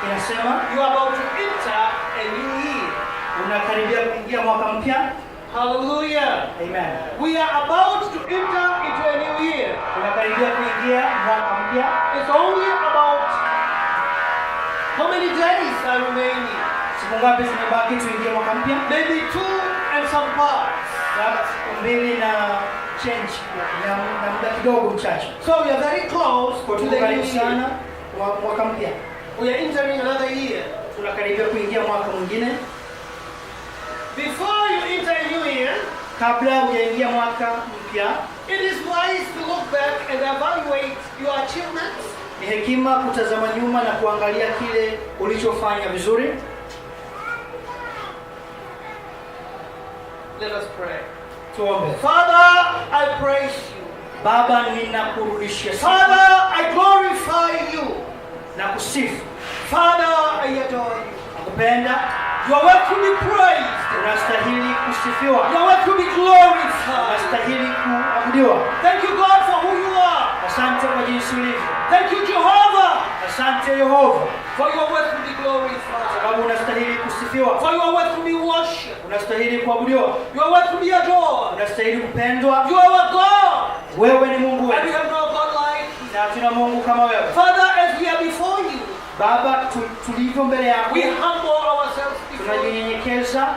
inasema you are about to enter a new year. Unakaribia kuingia mwaka mpya. Hallelujah. Amen. We are about to enter into a new year. Unakaribia kuingia mwaka mpya. It's only about how many days are remaining? Siku ngapi zimebaki tuingie mwaka mpya? Maybe 2 and some parts. Labda siku 2 na change na muda kidogo mchache. So we are very close to the new year. Mwaka mpya. We are entering another year. Tunakaribia kuingia mwaka mwingine. Before you enter a new year, kabla hujaingia mwaka mpya, it is wise to look back and evaluate your achievements. Ni hekima kutazama nyuma na kuangalia kile ulichofanya vizuri. Let us pray. Tuombe. Father, I praise you. Baba, ninakurudishia sifa. Father, I glorify you. Nakusifu. Father, I adore you. Nakupenda. You are worth to be praised. Unastahili kusifiwa. You are worth to be glorified. Unastahili kuabudiwa. Thank you, God, for who you are. Asante kwa jinsi ulivyo. Thank you, Jehovah. Asante Yehova. For you are worth to be glorified. Sababu unastahili kusifiwa. For you are worth to be worshipped. Unastahili kuabudiwa. You are worth to be adored. Unastahili kupendwa. You are our God. Wewe ni Mungu And we wetu. have no God like you. Na tuna Mungu kama wewe. Father, as we are before you, Baba, tulivyo mbele yako. we humble ourselves before you. Tunajinyenyekeza.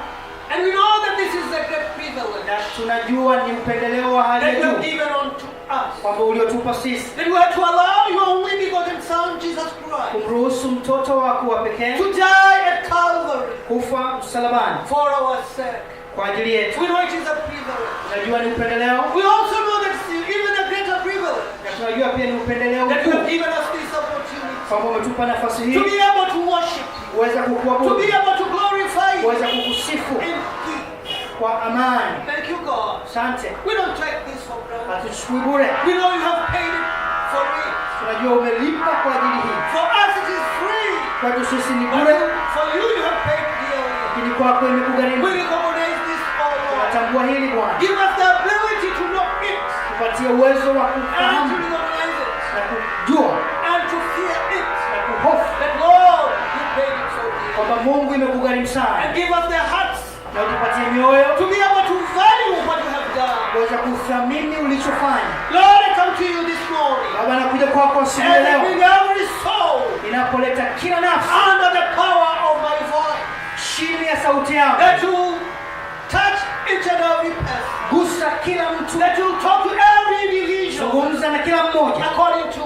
And we know that this is a great privilege Na tunajua ni upendeleo wa hali that ya you have juu given unto us. kwamba uliotupa sisi That we are to allow your only begotten Son, Jesus Christ, kumruhusu mtoto wako wa pekee to die at Calvary kufa msalabani for our sake. kwa ajili yetu. We know it is a privilege. Tunajua ni upendeleo, We also know that it's even a greater privilege na tunajua pia ni upendeleo that you have mkuu given us this opportunity kwamba umetupa nafasi to hii be able to worship you, kuweza to kukuabudu, be able to glorify you kuweza kukusifu in peace. kwa amani. Thank you, God. Asante. We don't take this for granted. Hatuchukui bure. We know you have paid it for it. Tunajua umelipa kwa ajili hii. For us it is free. Kwetu sisi ni But bure, for you, you have paid dearly. lakini kwako imekugharimu. We recognize this, oh Lord. Tunatambua hili Bwana. Give us the ability to know it Tupatie uwezo wa and to kufahamu recognize it na kujua and to fear it. na kuhofu That Lord, you paid it so dear. kwamba Mungu imekugharimu sana, And give us the hearts na utupatie mioyo to be able to value what you have done. kuweza kuthamini ulichofanya. Lord, I come to you this morning Baba, nakuja kwako asubuhi ya and I leo bring every soul ninapoleta kila nafsi under the power of my voice. chini ya sauti yangu. That you touch each and every person. Gusa kila mtu, That you talk to every individual zungumza na kila mmoja according to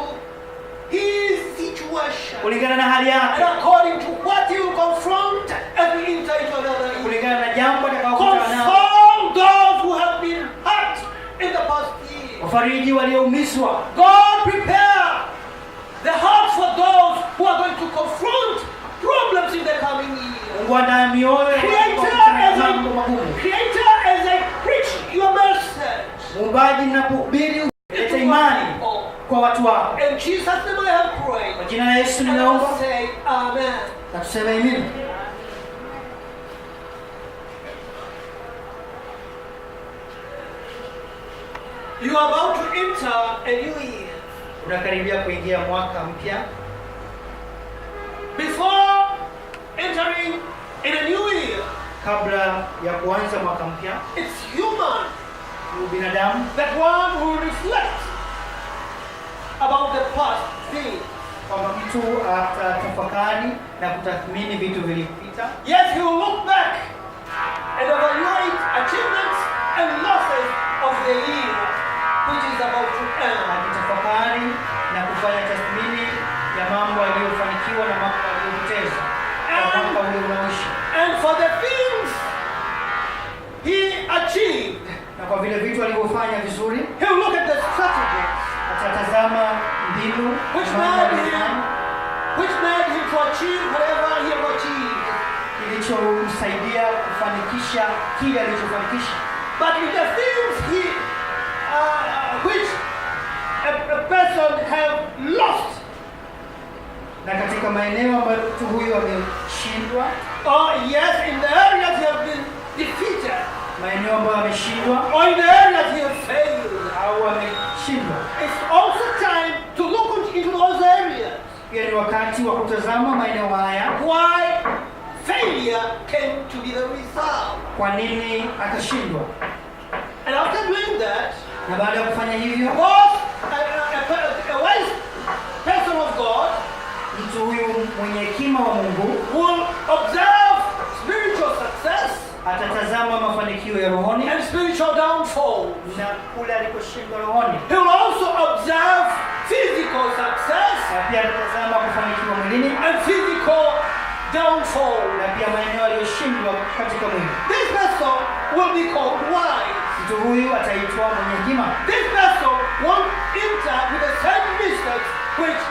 his situation kulingana na hali and yake, according to what he will confront as we enter into another year. kulingana na jambo atakaokutana nao. Console those who have been hurt in the past year. Wafariji walioumizwa. God, prepare the hearts for those who are going to confront problems in the coming year. Mungu andaa mioyo ya watu Creator, wa mambo magumu. as I preach your message, Muumbaji, ninapohubiri leta imani kwa watu wako. in Jesus' name I have prayed. Kwa jina la Yesu And I ninaomba will say amen. na tuseme amina. You are about to enter a new year. Unakaribia kuingia mwaka mpya. Before entering in a new year, Kabla ya kuanza mwaka mpya, it's human ni binadamu that one will reflect about the past thing. kwamba mtu atatafakari na kutathmini vitu vilivyopita. Yes, he will look back and evaluate achievements and losses of the year which is about to end. Akitafakari na kufanya tathmini ya mambo yaliyofanikiwa na mambo yaliyopoteza kwa mwaka ule unaoishi. And for the things he achieved, Na kwa vile vitu alivyofanya vizuri, he will look at the strategies atatazama mbinu which mambo made aliyofanya, him to achieve whatever he have achieved. kilichomsaidia kufanikisha kile alichofanikisha. But in the things which a person have lost, Na katika maeneo ambayo mtu huyu ameshindwa, or yes, in the areas he have been defeated, maeneo ambayo ameshindwa or in the areas he have failed, au ameshindwa, it's also time to look into those areas Pia ni wakati wa kutazama maeneo haya. Why failure came to be the result. Kwa nini akashindwa? And after doing that, Na baada ya kufanya hivyo, both a wise person of God mtu huyu mwenye hekima wa Mungu will observe spiritual success atatazama mafanikio ya rohoni and spiritual downfall. na kule alikoshindwa rohoni. He will also observe physical success Na pia atatazama kufanikiwa mwilini and physical downfall. na pia maeneo aliyoshindwa katika mwili. This person will be called wise. Mtu huyu ataitwa mwenye hekima. This person won't enter with the same mistakes which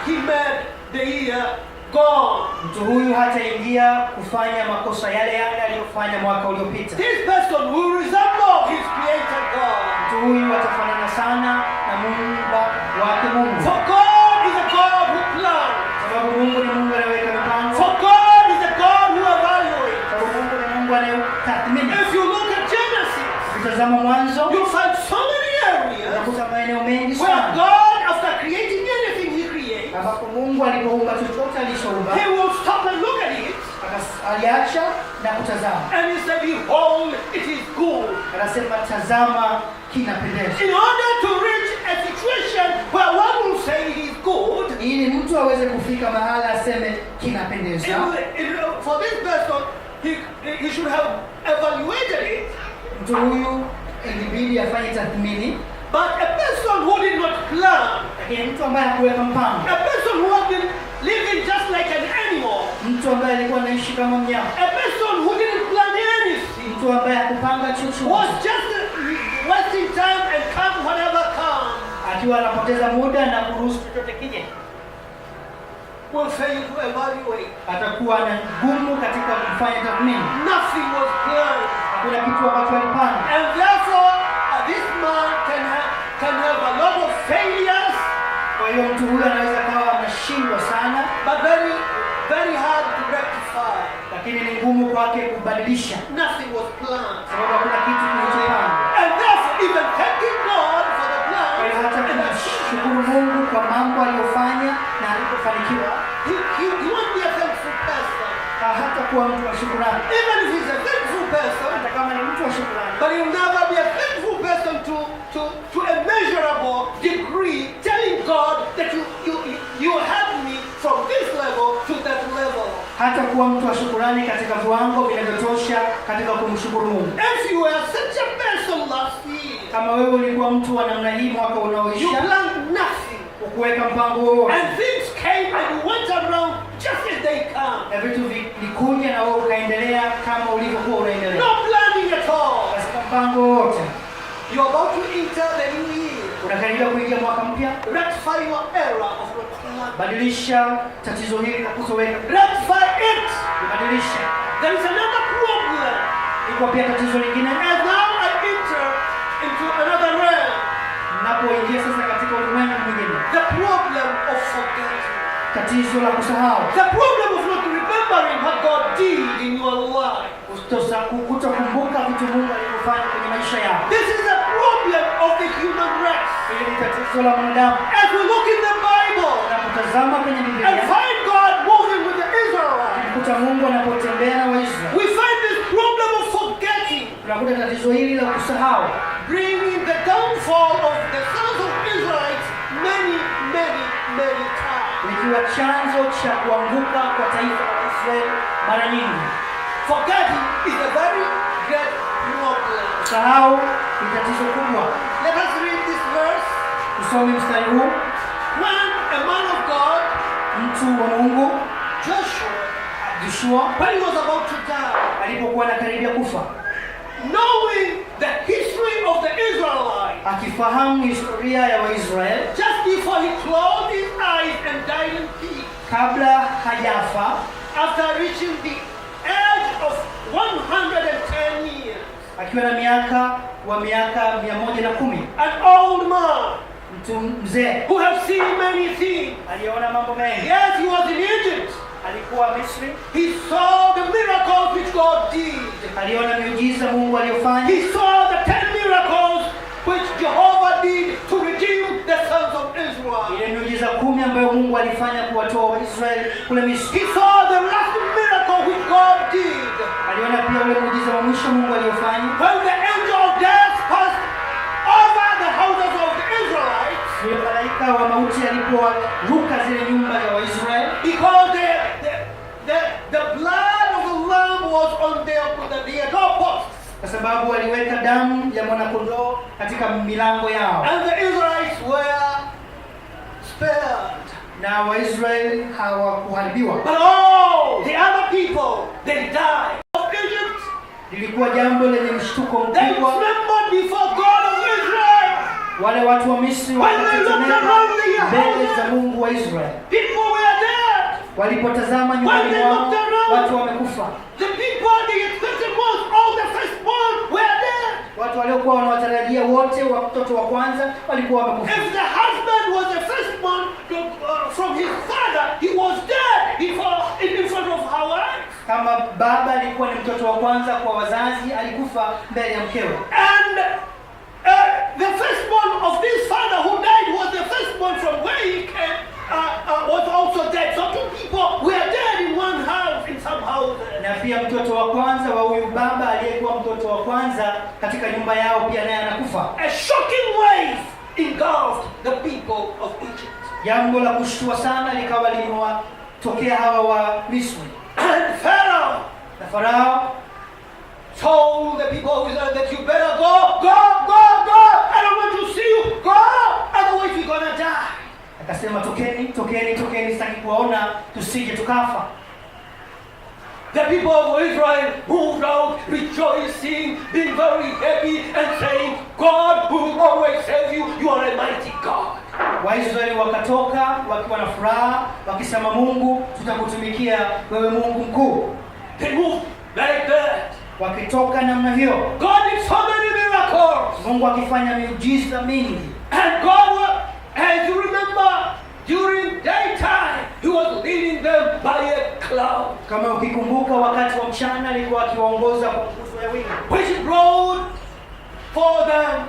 he made the year gone. Mtu huyu hataingia kufanya makosa yale yale aliyofanya mwaka uliopita. This person will resemble his creator God. Mtu huyu atafanana sana na Muumba wake Mungu. For God is a God who plans. Sababu Mungu ni Mungu anayeweka mipango. For God is a God who evaluates. Sababu Mungu ni Mungu anayetathmini. If you look at Genesis, Ukitazama Mwanzo, you'll find so many areas utakuta maeneo mengi where sana God, after creating anything he creates, ambapo Mungu alipoumba chochote alichoumba, he will stop and look at it aliacha na kutazama. and he said, behold, it is good. Anasema tazama kinapendeza. In order to reach a situation where one will say it is good, Ili mtu aweze kufika mahala aseme kinapendeza, for this person, he should have evaluated it. mtu huyu ilibidi afanye tathmini. But a person who did not plan, Lakini mtu ambaye hakuweka mpango, a person who had been living just like an animal, mtu ambaye alikuwa anaishi kama mnyama, a person who didn't plan anything, mtu ambaye hakupanga was chochote, just wasting time and come whatever comes, akiwa anapoteza muda na kuruhusu chochote kije, will fail to evaluate. atakuwa na ngumu katika kufanya tathmini. Nothing was planned. Hakuna kitu ambacho alipanga. And therefore, this man can have a lot of failures, Kwa hiyo mtu huyu anaweza kawa anashindwa sana, but very, very hard to rectify. lakini ni ngumu kwake kubadilisha, Nothing was planned. sababu hakuna kitu kilichopangwa. And therefore, even thanking God for the Kwa hiyo hata plan, kumshukuru Mungu kwa mambo aliyofanya na alipofanikiwa, he won't be a thankful person. hata kuwa mtu wa shukrani. Even if he's a thankful person, Hata kama ni mtu wa shukrani, but he'll never be a thankful person to a measurable degree, telling God that you helped me from this level to that level. hata kuwa mtu wa shukrani katika viwango vinavyotosha katika kumshukuru Mungu. If you were such a person last year, Kama wewe ulikuwa mtu wa namna hii mwaka you unaoisha, planned nothing, ukuweka mpango wowote, and things came and you went around just as they come. na vitu vilikuja na wewe ukaendelea kama ulivyokuwa unaendelea, No planning at all. katika mpango wowote, You're about to enter the new year. unakaribia kuingia mwaka mpya, Rectify your error of not planning. badilisha tatizo hili la kutoweka, Rectify it. badilisha. There is another problem. Iko pia tatizo lingine, And now I enter into another realm. mnapoingia sasa katika ulimwengu mwingine, The problem of forgetting. tatizo la kusahau, The problem of not remembering what God did in your life. kutokumbuka vitu Mungu alivyofanya kwenye maisha yako. This is a problem of the human race. Hili ni tatizo la mwanadamu. As we look in the Bible Unapotazama kwenye and Biblia, find God moving with the Israelites, unakuta Mungu anapotembea na Waisraeli, we find this problem of forgetting, unakuta tatizo hili la kusahau bringing the downfall of the sons of Israelites many times. likiwa chanzo cha kuanguka kwa taifa la Israeli mara nyingi. Forgetting is a very great problem. Kusahau ni tatizo kubwa. Let us read this verse. Tusome mstari huu. When a man of God, Mtu wa Mungu Joshua, Joshua when he was about to die, alipokuwa anakaribia kufa, knowing the history of the Israelites, akifahamu historia ya Waisraeli, just before he closed his eyes and died in peace, kabla hajafa, after reaching the age of 110 years, akiwa na miaka 110, an old man mtu mzee who have seen many things. aliona mambo mengi. Yes, he was in Egypt. Alikuwa Misri, He saw the miracles which God did. aliona miujiza Mungu aliyofanya, He saw the 10 miracles which Jehovah did to redeem the sons of Israel. ile miujiza 10 ambayo Mungu alifanya kuwatoa Waisraeli kule Misri. He saw the last miracle which God did. Aliona pia ule muujiza wa mwisho Mungu aliyofanya. When the angel of death passed over the houses of the Israelites, Yule malaika wa mauti aliporuka zile nyumba za Waisraeli, because the blood of the lamb was on the doorposts, kwa sababu aliweka damu ya mwanakondoo katika milango yao, and the Israelites were spared. na Waisraeli hawakuharibiwa. But all the other people, they died. Of Egypt, Lilikuwa jambo lenye mshtuko they mkubwa. trembled before God of Israel. Wale watu wa Misri wakatetemeka mbele za Mungu wa Israeli. People were dead. Walipotazama nyumbani mwao, watu wamekufa. The people they expected most, all the firstborn were dead. Watu waliokuwa wanawatarajia wote watoto wa kwanza walikuwa wamekufa. If the husband was the firstborn from his father, he was dead in front of her wife. Kama baba alikuwa ni mtoto wa kwanza kwa wazazi, alikufa mbele ya mkewe. And the firstborn of this father who died was the firstborn from where he came, was also dead. So two people were dead in one house, in some houses. Na pia mtoto wa kwanza wa huyu baba aliyekuwa mtoto wa kwanza katika nyumba yao pia naye anakufa. A shocking wave engulfed the people of Egypt. Jambo la kushtua sana likawa limewatokea hawa wa Misri. And Pharaoh Na Farao told the people of Israel that you better go. I don't want to see you. Go, otherwise we're gonna die. akasema, tokeni, sitaki kuwaona tusije tukafa. The people of Israel moved out rejoicing, being very happy and saying, God will always save you. You are a mighty God. Waisraeli wakatoka wakiwa na furaha wakisema, Mungu, tutakutumikia wewe, Mungu mkuu. They moved like that. Wakitoka namna hiyo, God did so many miracles. Mungu akifanya miujiza mingi. And God, as you remember, during daytime, He was leading them by a cloud, Kama ukikumbuka, wakati wa mchana alikuwa akiwaongoza kwa nguzo ya wingu, which brought for them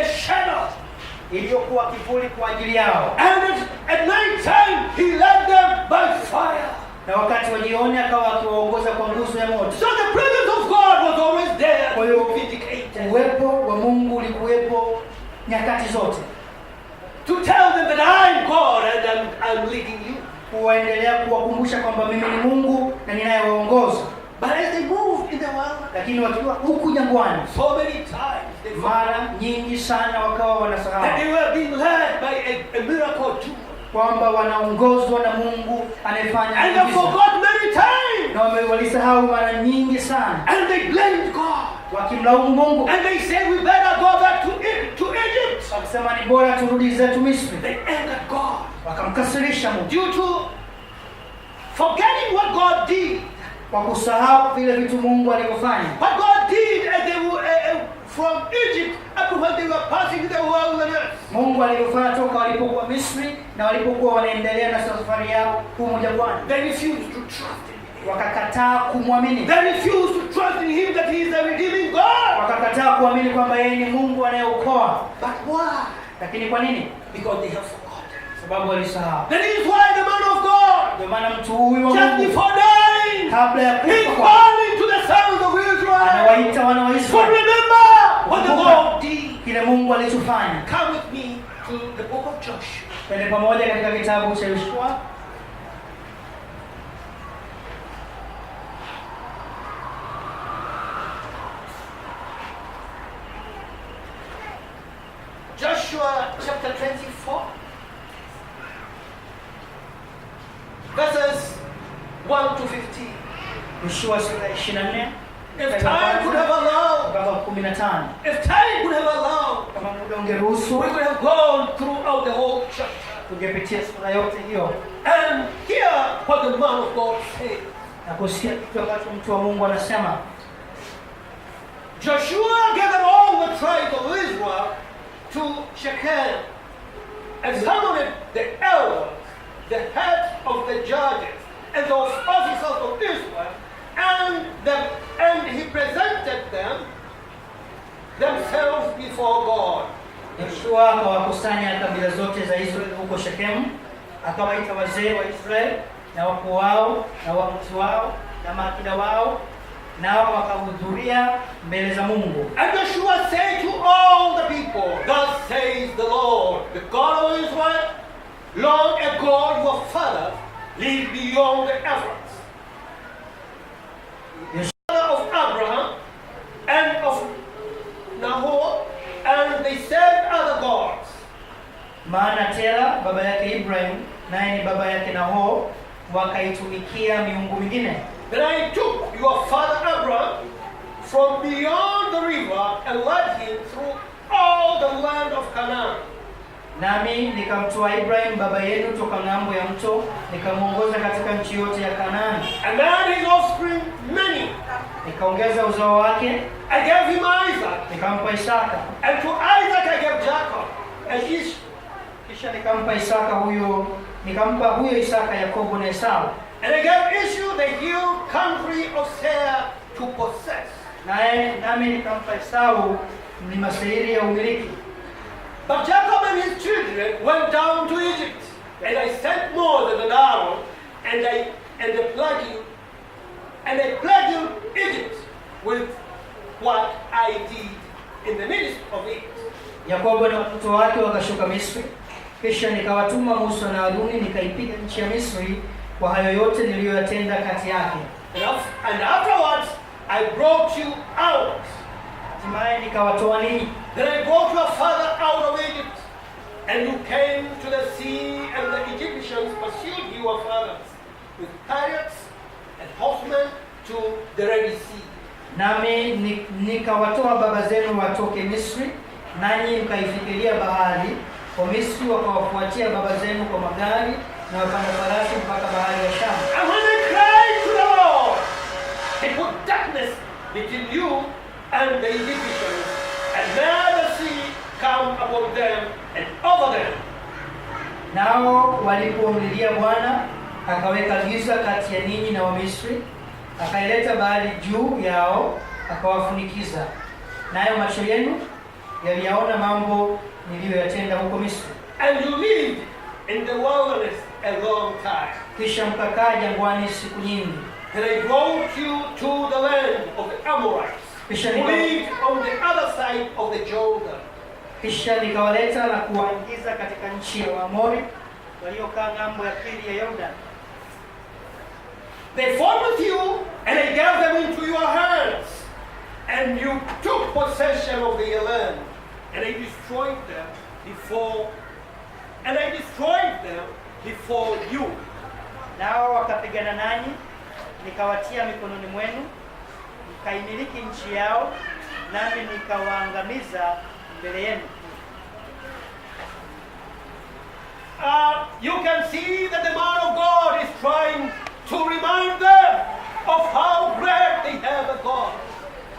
a shadow. iliyokuwa kivuli kwa ajili yao. And at night time, He led them by fire. Na wakati wa jioni akawa akiwaongoza kwa nguzo ya moto. So the presence of God was always there Kwa hiyo to vindicate them, uwepo wa Mungu ulikuwepo nyakati zote, to tell them that I'm God and I'm leading you. kuwaendelea kuwakumbusha kwamba mimi ni Mungu na ninayewaongoza. But as they moved in the wilderness, Lakini wakiwa huku jangwani, so many times they forgot mara nyingi sana wakawa that wanasahau they were being led by a miracle too. kwamba wanaongozwa na Mungu anayefanya And they miujiza. forgot many times. Na walisahau mara nyingi sana, And they blamed God. wakimlaumu Mungu, And they said we better go back to Egypt. wakisema ni bora turudi zetu Misri. They angered God Wakamkasirisha Mungu due to forgetting what God did. kwa kusahau vile vitu Mungu alivyofanya. What God did as they were from Egypt up to when they were passing the wilderness. Mungu alivyofanya toka walipokuwa Misri na walipokuwa wanaendelea na safari yao huko jangwani. They refused to trust in Him. Wakakataa kumwamini. They refused to trust in Him that He is a redeeming God. Wakakataa kuamini kwamba yeye ni Mungu anayeokoa. But why? Lakini kwa nini? Because they have forgotten. Sababu walisahau. That is why the man of God, Ndio maana mtu huyu wa just Mungu before dying, kabla ya he's kufa calling to the sons of Israel. anawaita wana wa So Israeli, remember what the Lord did. kile Mungu alichofanya. Come with me to the book of Joshua. Twende pamoja katika kitabu cha Yoshua. Joshua chapter 24, verses 1 to 15. Yoshua sura ya 24 If time could have allowed, mpaka 15. if time could have allowed, Kama muda ungeruhusu, we could have gone throughout the whole chapter tungepitia sura yote hiyo and hear what the man of God said. na kusikia kitu ambacho mtu wa Mungu anasema. Joshua gathered all the tribes of Israel to Shechem and summoned the elders, the heads of the judges, and those officers of Israel, and he presented themselves before God. Yoshua akawakusanya kabila zote za Israeli huko Shekemu, akawaita wazee wa Israeli na wakuu wao na waamuzi wao na maakida wao, nao wakahudhuria mbele za Mungu. And Joshua said to all the people, thus says the Lord, the God of Israel, long ago your fathers lived beyond the Euphrates, the father of Abraham and of Nahor, and they served other gods. Maana Tera baba yake Ibrahim naye ni baba yake Nahor wakaitumikia miungu mingine. Then I took your father Abraham from beyond the river and led him through all the land of Canaan. Nami nikamtoa Ibrahim baba yenu toka ng'ambo ya mto, nikamuongoza katika nchi yote ya Kanaani. And made his offspring many. Nikaongeza uzao wake. I gave him Isaac. Nikampa Isaka. And to Isaac I gave Jacob and Esau. Kisha nikampa huyo Isaka Yakobo na Esau. And I gave Esau the hill country of Seir to possess. Nami nikampa Esau mlima Seiri ya umiliki. But Jacob and his children went down to Egypt, and I sent Moses and Aaron, and they plagued Egypt with what I did in the midst of it. Yakobo na watoto wake wakashuka Misri, kisha nikawatuma Musa na Haruni, nikaipiga nchi ya Misri kwa hayo yote niliyoyatenda kati yake. And afterwards I brought you out. Hatimaye nikawatoa ninyi. Then I brought your father out of Egypt, and you came to the sea, and the Egyptians pursued your fathers with chariots and horsemen to the Red Sea. Nami nikawatoa baba zenu watoke Misri, nanyi mkaifikiria bahari. Kwa Misri wakawafuatia baba zenu kwa magari na wapanda farasi mpaka bahari ya Shamu. And when they cried to the Lord, he put darkness between you and the Egyptians, and made the sea come upon them and over them. Nao walipomlilia Bwana, akaweka giza kati ya ninyi na Wamisri, akaileta bahari juu yao, akawafunikiza. Nayo macho yenu yaliyaona mambo niliyoyatenda huko Misri. And you lived in the wilderness a long time. Kisha mkakaa jangwani siku nyingi. And I brought you to the land of the Amorites, who lived on the other side of the Jordan. Kisha nikawaleta na kuwaingiza katika nchi ya Waamori waliokaa ng'ambo ya pili ya Yordani. They fought with you, and I gave them into your hands, and you took possession of their land, and I destroyed them before you. Nao wakapigana nanyi, nikawatia mikononi mwenu, mkaimiliki nchi yao, nami nikawaangamiza mbele yenu. You can see that the man of God is trying to remind them of how great they have a God.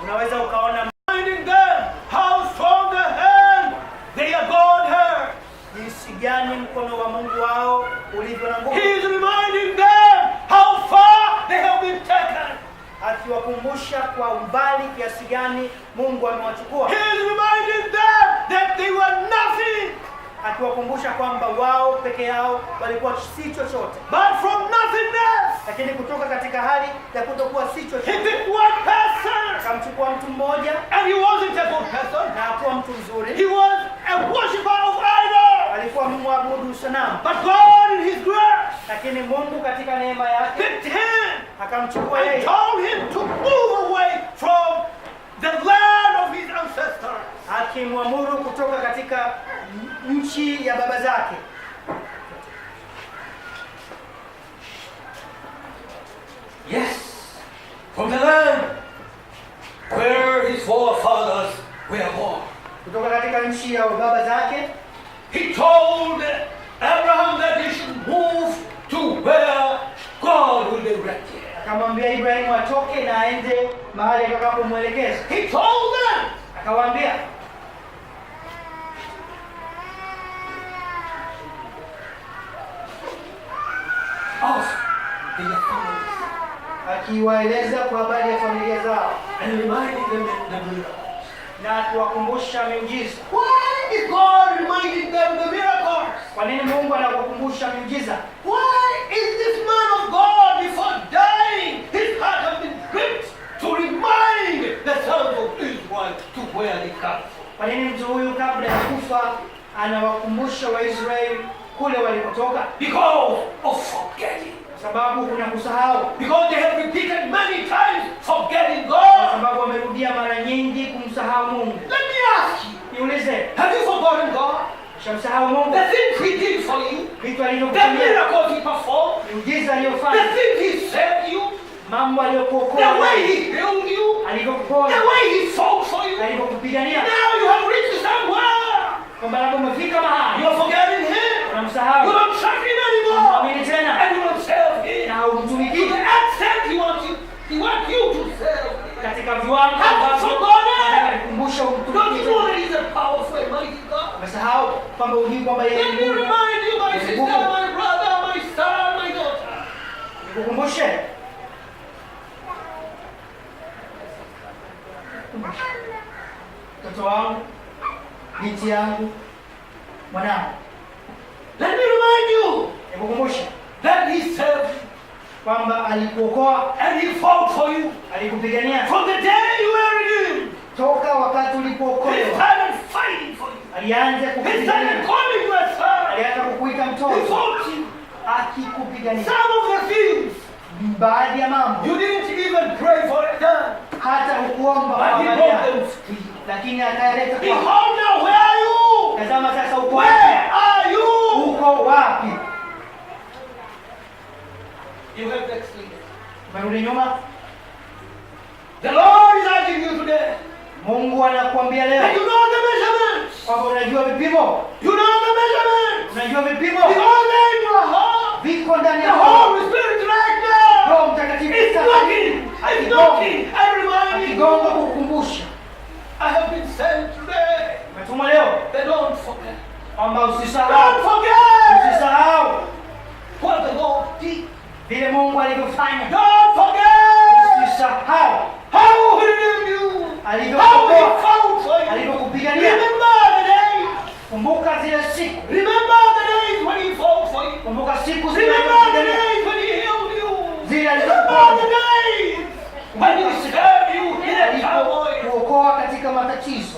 Unaweza ukaona Reminding them how strong the hand their God has. jinsi gani mkono wa Mungu wao ulivyo na nguvu. He is reminding them how far they have been taken. Akiwakumbusha kwa umbali kiasi gani Mungu amewachukua. He is reminding them that they were nothing. Akiwakumbusha kwamba wao peke yao walikuwa si chochote. But from nothingness, Lakini kutoka katika hali ya kutokuwa si he chochote, picked one person. akamchukua mtu mmoja, And he wasn't a good person. na hakuwa mtu He mzuri, was a worshipper of idols. alikuwa mwabudu sanamu. But God in his grace Lakini Mungu katika neema yake picked him akamchukua and yeye, told him to move away from the land of his ancestors. akimwamuru kutoka katika nchi ya baba zake. Yes, from the land where his forefathers were born. Kutoka katika nchi ya baba zake He told Abraham that he should move to where God will direct him. akamwambia Ibrahimu atoke na aende mahali atakapomwelekeza. He told them, Akawaambia, ask their families, akiwaeleza kwa habari ya familia zao and reminding them the miracles. na kuwakumbusha miujiza. Why is God reminding them the miracles? Kwa nini Mungu anakukumbusha miujiza? Why is this man of God before dying, his heart has been gripped to remind the sons of Israel to where they come from? Kwa nini mtu huyu kabla ya kufa anawakumbusha Waisraeli kule walipotoka? Because of forgetting. Sababu kuna kusahau. Because they have repeated many times forgetting Kwa God. sababu wamerudia mara nyingi kumsahau Mungu. Let me ask you, Niulize, have you forgotten God? shamsahau Mungu? The things he did for you, Vitu the alivyokufanyia, miracles he performed, miujiza the aliyofanya, things he saved you, mambo the aliyokuokoa, way he healed you, alivyokuponya, the way he fought for you. alivyokupigania. Now you have reached somewhere. Kwamba labda umefika mahali You are forgetting him. You unamsahau, don't trust him anymore. unamwamini tena And you don't serve him. na To haumtumikii the extent he wants you to serve him. katika viwango Have you ambavyo forgotten? anakukumbusha Don't you know umtumikii. that he's a powerful and mighty God? Umesahau kwamba ujui kwamba yeye Let ni me Mungu. remind you, my sister, my brother, my son, my daughter. Nikukumbushe. Mtoto wangu, binti yangu, mwanangu. Let me remind you Nikukumbushe that he served you kwamba alikuokoa, and he fought for you. alikupigania From the day you were redeemed, toka wakati he ulipookolewa. started fighting for you. Alianza He started kukupigania, calling you a son. alianza kukuita He mtoto, fought you. akikupigania. Some of the things Baadhi ya mambo you didn't even pray for it done, hata hukuomba but he kwa brought habari, them to you. lakini akayaleta kwako. Behold now, where are you? Tazama sasa uko Where wapi? are you? Uko wapi? You have backslidden. Umerudi nyuma. The Lord is asking you today. Mungu anakuambia leo And you know the measurements. kwamba unajua vipimo, You know the measurements. unajua vipimo Because they in your heart. viko ndani The ya Holy Spirit right now. Roho Mtakatifu It's sasa knocking. It's akigonga, knocking and reminding akigonga you. kukukumbusha. I have been sent today. Umetumwa leo They don't forget. kwamba usisahau, Don't forget usisahau what the Lord did. vile Mungu alivyofanya. Don't forget Usisahau how he redeemed you. How he alivyokuokoa, fought for you. alivyokupigania. Remember the days. Kumbuka zile siku, Remember the days when he fought for you. kumbuka siku zile Remember the alizokupigania, days when he healed you. zile Remember alizokuponya, the days when he served you in a turmoil. alipokuokoa katika matatizo.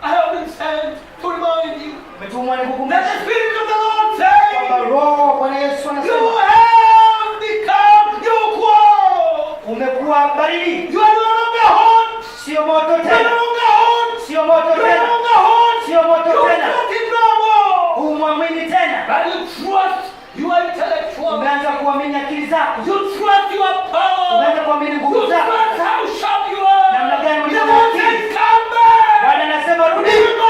I have been sent to remind you Umetumwa that nikukumbusha the Spirit of the Lord kwamba says Roho wa Bwana Yesu you anasema have become lukewarm. umekuwa baridi, You are no longer hot. sio moto You are no tena, longer hot. sio moto You are no tena, longer hot. sio moto You tena, trust in no more. humwamini tena. But you trust your intellectual. Umeanza kuamini akili zako, You trust your power. umeanza kuamini You nguvu zako. trust how sharp you are. Namna gani The ulivyo Lord akili. says, come back. Bwana anasema rudi, Remember.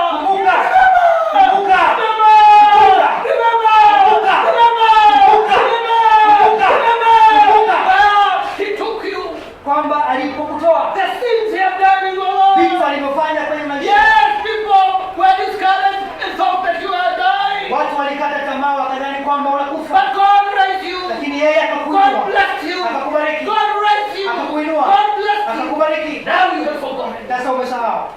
kumbuka, Remember. kumbuka, Remember. Remember. Kumbuka. Kumbuka. Kumbuka. He took you. kwamba alipokutoa, The things he have done in your vitu life. alivyofanya kwenye maisha. Yes, people were discouraged and thought that you are dying. Watu walikata tamaa wakadhani kwamba unakufa, But God raised you. lakini yeye God akakuinua, blessed you. akakubariki, God raised you. akakuinua, God blessed you. akakubariki. Now you have forgotten. Sasa umesahau.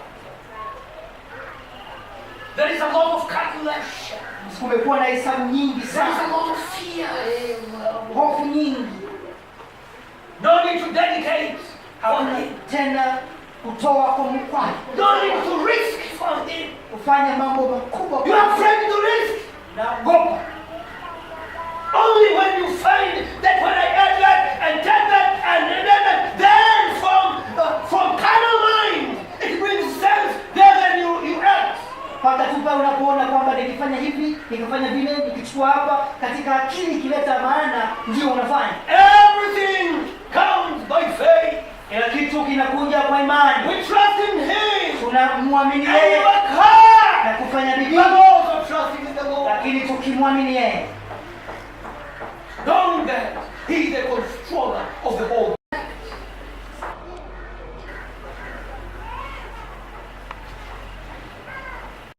There is a lot of calculation. Kumekuwa na hesabu nyingi There is a sana, lot of fear. hofu nyingi. No need to dedicate for Hakuna him. tena kutoa kwa mkwani, No need to risk for him. kufanya mambo makubwa You are afraid to risk. naogopa. Only when you find that when I add that and take that and then from carnal mind it brings sense. Then you act. Paka tu pale unapoona kwamba nikifanya hivi, nikifanya vile, nikichukua hapa, katika akili ikileta maana, ndio unafanya. Everything comes by faith. Kila kitu kinakuja kwa imani. We trust in Him Tunamwamini and we yeye work hard. na kufanya bidii, But also trusting in the Lord. lakini tukimwamini yeye, Knowing that He is the controller of the whole.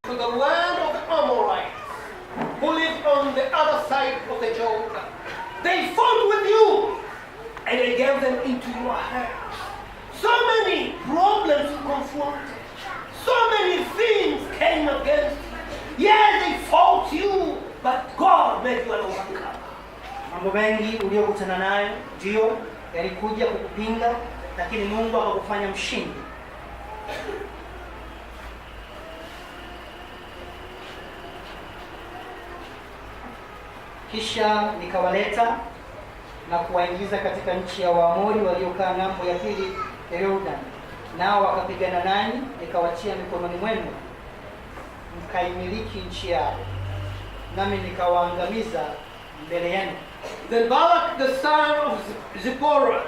To the land of the Amorites, who live on the other side of the Jordan. They fought with you, and I gave them into your hands. So many problems you confronted. So many things came against you. Yes, they fought you, but God made you an overcomer. Mambo mengi uliyokutana nayo ndio yalikuja kukupinga, lakini Mungu akakufanya mshindi. Kisha nikawaleta na kuwaingiza katika nchi ya Waamori waliokaa ng'ambo ya pili ya Yordani. Nao wakapigana nanyi, nikawatia mikononi mwenu, mkaimiliki nchi yao, nami nikawaangamiza mbele yenu. Then Balak the son of Zippor,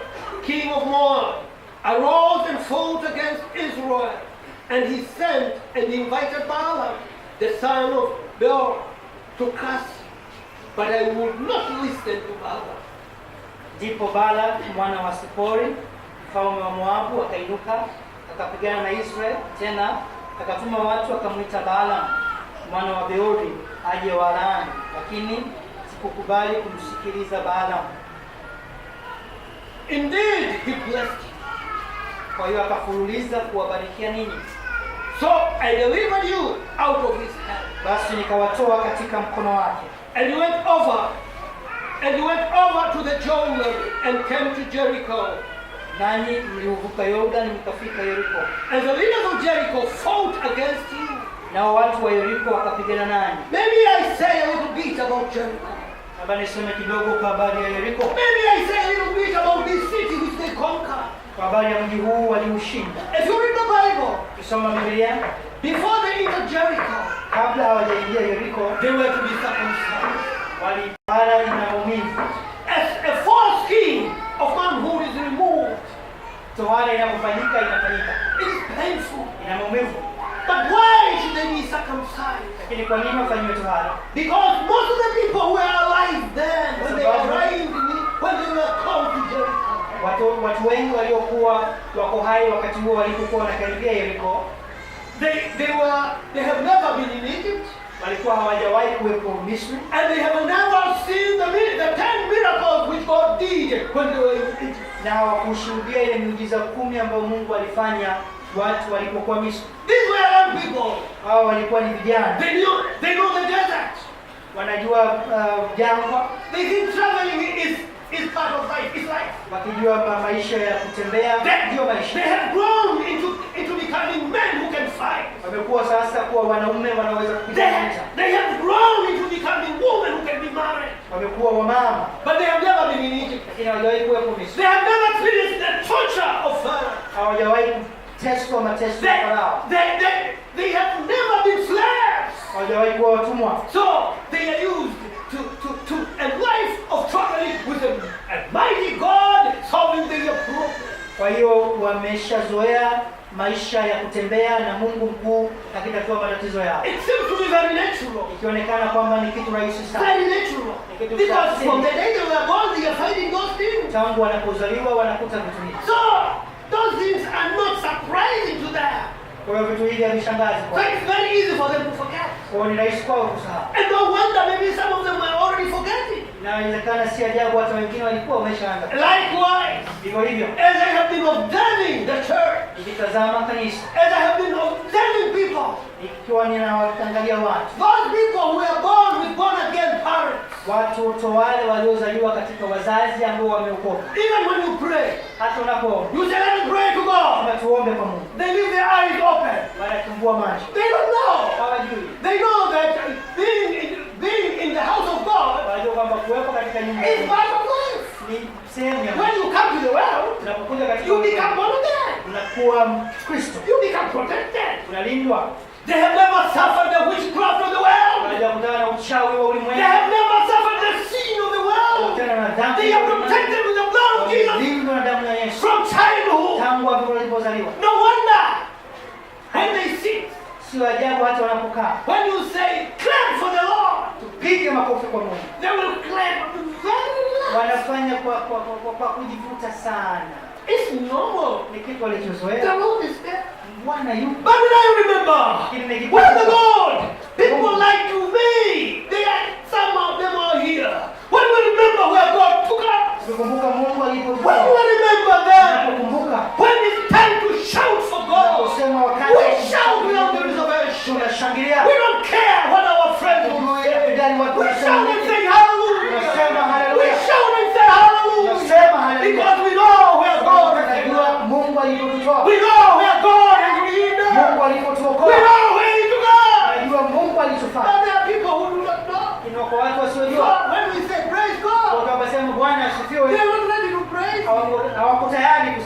king of Moab, arose and fought against Israel, and he sent and invited Balaam the son of Beor to curse him. But I would not listen to Balaam. Ndipo Balak mwana wa Sipori mfalme wa Moabu akainuka akapigana na Israeli, tena akatuma watu akamwita Balaam mwana wa Beori aje walaani, lakini sikukubali kumsikiliza Balaam. Indeed, he blessed him. Kwa hiyo akafululiza kuwabarikia ninyi. So I delivered you out of his hand. Basi nikawatoa katika mkono wake. And you went over to the Jordan and came to Jericho. Nanyi mliuvuka Yordani mkafika Yeriko. And the leaders of Jericho fought against you. Nao watu wa Yeriko wakapigana nanyi. Maybe I say a little bit about Jericho. Labda niseme kidogo kwa habari ya Yeriko. Maybe I say a little bit about this city which they conquered. Kwa habari ya mji huu waliushinda. If you read the Bible, Ukisoma Biblia, before they entered Jericho, kabla hawajaingia Yeriko, they were to be circumcised. walipara na maumivu. As a false king of manhood is removed, Tohara inapofanyika inafanyika, it is painful. ina maumivu. But why should they be circumcised? Lakini kwa nini wafanywe tohara? Because most of the people who were alive then, when they arrived, when they were called to Jericho, Watu wengi waliokuwa wako hai wakati huo walipokuwa wanakaribia Yeriko, they have never been in Egypt, walikuwa hawajawahi kuwepo Misri, and they have never seen the 10 miracles which God did when they were in Egypt. na hawakushuhudia ile miujiza 10 ambayo Mungu alifanya watu walipokuwa Misri. These were young people. Hao walikuwa ni vijana. They know the desert. Wanajua jangwa. They think traveling is part of life. It's life. Wakijua maisha ya kutembea ndio maisha. They have grown into becoming men who can fight. Wamekuwa sasa kuwa wanaume wanaweza kupigana vita. They have grown into becoming women who can be married. Wamekuwa wamama. But they have never been in Egypt. Lakini hawajawahi kuwepo Misri. They have never experienced the torture of Pharaoh. Hawajawahi kuteswa mateso ya Farao. They have never been slaves. Hawajawahi kuwa watumwa. So they are used to a life of traveling with a mighty God solving their problems. Kwa hiyo wameshazoea maisha ya kutembea na Mungu mkuu akitatua matatizo yao. It seems to be very natural. Ikionekana kwamba ni kitu rahisi sana. Very natural. Because from the day they were born, they are finding those things. Tangu wanapozaliwa wanakuta vitu hivi. So those things are not surprising to them. Kwa hiyo vitu hivi havishangazi So kwao. it's very easy for them to forget. Kwa hiyo ni rahisi kwao kusahau. And no wonder maybe some of them were already forgetting. Na inawezekana si ajabu hata wengine walikuwa wameshaanza. Likewise, Hivyo hivyo, as I have been observing the church, nikitazama kanisa, as I have been observing people, ikiwa ninawaangalia watu, those people who were born with born again parents, watoto wale waliozaliwa katika wazazi ambao wameokoka. even when you pray, Hata unapoomba, you say, let me pray to God. tuombe kwa Mungu. They leave their eyes open. Wanatumbua macho. They don't know. Hawajui. They know that being in the house of God Wanajua kwamba kuwepo katika nyumba is part of life. ni sehemu ya When maisha. you come to the world, Unapokuja katika you become born again. unakuwa Kristo. You become protected. Unalindwa. They have never suffered the witchcraft of the world. Hawajakutana na uchawi wa They ulimwengu. have never suffered the sin of the world. Hawajakutana na dhambi. They are protected with the blood of Jesus Walindwa na damu ya Yesu. from childhood. Tangu walipozaliwa. No wonder when they sit, Sio ajabu hata wanapokaa. when you say, clap for the Lord, Tupige makofi kwa Mungu. they will clap very loud. Wanafanya kwa kujivuta sana. It's normal. Ni kitu The walichozoea. Lord is there. Bwana yupo. But now you remember, when the Lord, people like you, some of them are here. When we remember where God took us, Ukikumbuka Mungu when alipokuwa. we remember them, Unapokumbuka. when it's time to shout for God, Unaposema wakati we shout without the reservation. tunashangilia. We don't care what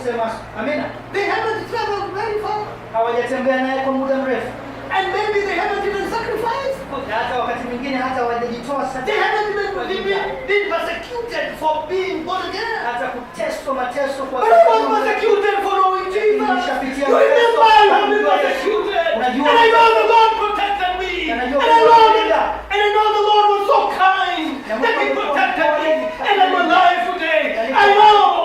Sema amina. They haven't traveled very far. Hawajatembea naye kwa muda mrefu. And maybe they haven't even sacrificed. Na hata wakati mwingine hata hawajajitoa sadaka. They haven't even been persecuted for being born again. Hata kuteswa mateso kwa But I was persecuted for knowing Jesus. You remember I have been persecuted. And I know the Lord protected me. And I know the Lord was so kind that He protected me. And I'm alive today. I know.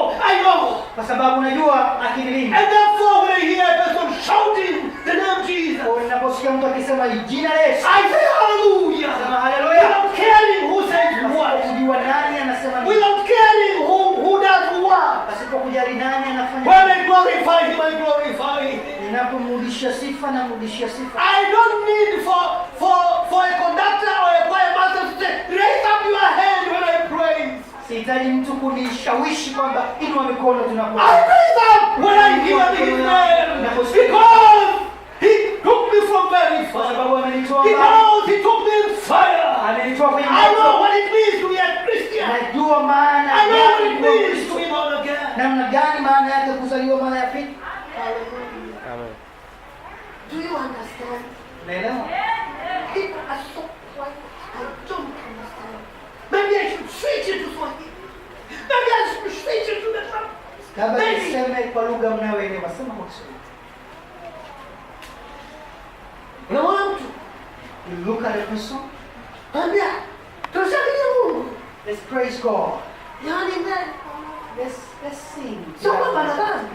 Kwa sababu najua akinilinda. And therefore when I hear a person shouting the name Jesus, unaposikia mtu akisema jina la Yesu, I say hallelujah. Sema hallelujah. Without caring who says what. Kujua nani anasema nini. Without caring who does what. Asipokujali nani anafanya. When I glorify Him, I glorify Him. Ninapomrudishia sifa na mrudishia sifa. I don't need for a conductor or a choir master to say, raise up your hand when I praise. Sihitaji mtu kunishawishi kwamba inua mikono tunapoimba. I raise up when I hear His name. Because He took me from very far. Kwa sababu amenitoa Because He took me in fire. Amenitoa kwenye I know moto. what it means to be a Christian. Najua maana I know what ya it kuwa means to Mkristo. be born again. Namna gani maana yake kuzaliwa mara ya pili? Amen. Do you understand? Unaelewa? People are so quiet. I don't understand. Maybe I should switch it to Swahili. Maybe I should switch it to the Trump. Kabla niseme kwa lugha mnayoelewa, sema kwa Kiswahili. Unaona mtu? You look at a person. Ambia, tunashangilia Mungu. Let's praise God. Yaani ndani. Let's sing. Sio kwamba nadhani.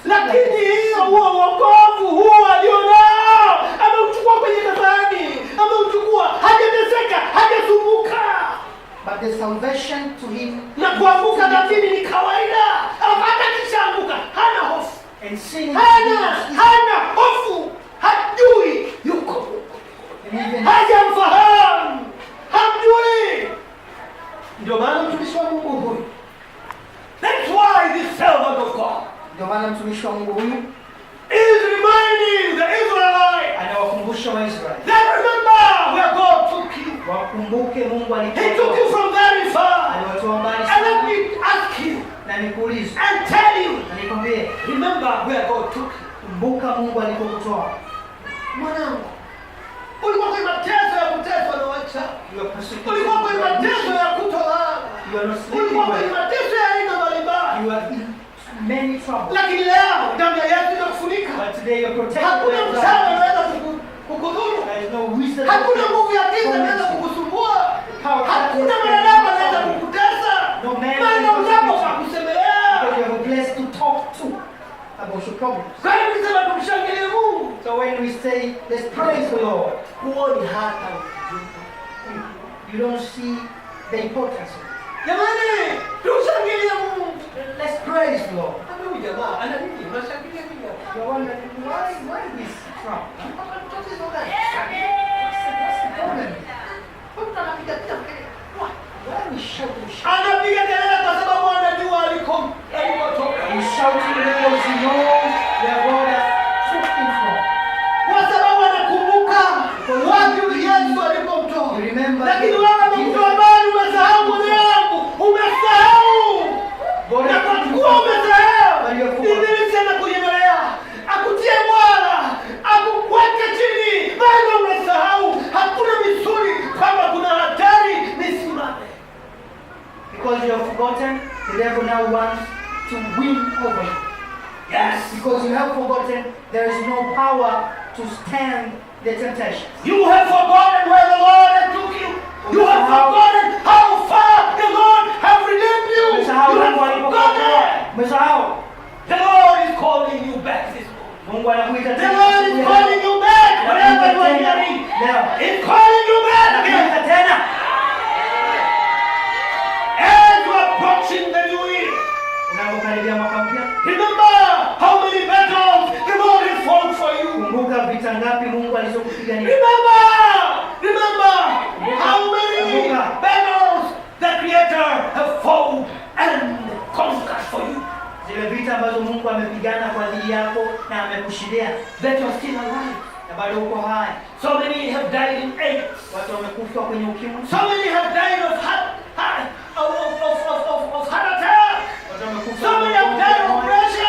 Lakini huo wokovu huo alionao ameuchukua kwenye kafani, ameuchukua, hajateseka, hajasumbuka. But the salvation to him Na kuanguka dhambini ni kawaida. Hata kishaanguka hana hofu. and sin Hana hofu. Hajui yuko Mungu. and even Hajamfahamu. Hamjui. Ndio maana mtumishi wa Mungu huyu. That's why this servant of God ndio maana mtumishi wa Mungu huyu is reminding the Israelites anawakumbusha Waisraeli that remember where God took you. wakumbuke Mungu He took alitoa. you from very far. Aliwatoa mbali And let sana. me ask you Na nikuulize and tell you, na nikwambie, remember where God took you. kumbuka Mungu alikokutoa. Mwanangu, ulikuwa kwenye mateso ya kuteswa na wachawi. You are persecuted. Ulikuwa kwenye mateso ya kutolala. You are not sleeping Ulikuwa kwenye well. mateso ya aina mbalimbali. You are in many troubles. Lakini leo damu ya Yesu inakufunika. But today you're protected. Hakuna by msaada God. unaweza kukudhuru. There is no wisdom. Hakuna nguvu ya giza inaweza kukusumbua. Hakuna mwanadamu anaweza kukutesa. Maana unapo kwa kusemelea. Because you are blessed to talk to about your problems. Kwa hiyo tukisema tumshangilie Mungu, So when we say, let's praise the Lord, huoni hata you don't see the importance of it. jamani, tumshangilie Mungu. Let's praise the Lord. Hata huyu jamaa ana nini? Unashangilia nini hapa? You're wondering, why this trouble? Tatizo gani? What's the problem? Mtu anapiga piga kelele. Why are we shouting? Anapiga kelele kwa sababu anajua alikotoka. He's shouting because he knows where God has took him from. Kwa sababu anakumbuka wapi Yesu alipomtoa. You remember Lakini the- wewe umemtoa mbali, umesahau mwanangu. Umesahau. God Na has kwa took you kuwa from. umesahau, But you have Ibilisi anakunyemelea, akutie mwala, akuweke chini, bado umesahau. Hakuna misuli kwamba kuna hatari, nisimame. Because you have forgotten, the devil now wants to win over you. Yes. Because you have forgotten, there is no power to stand the temptations. You have forgotten where the Lord has took you. You have forgotten how far the Lord has redeemed you. You Umesahau have Mungu alipokuokoa. forgotten. Umesahau. The Lord is calling you back this morning. Mungu anakuita The tena. Lord is calling you back. Wherever you are hearing, Leo. He's calling you back again. Anakuita tena. As you are approaching the new year, Unapokaribia mwaka mpya, remember how many battles the Lord has fought for you. kumbuka vita ngapi Mungu alizokupigania. Remember how many battles the Creator has fought and conquered for you. Zile vita ambazo Mungu amepigana kwa ajili yako na amekushindia. That you are still alive. Na bado uko hai. So many have died in AIDS. Watu wamekufa kwenye ukimwi. So many have died of heart attack. Watu wamekufa So many have died of depression.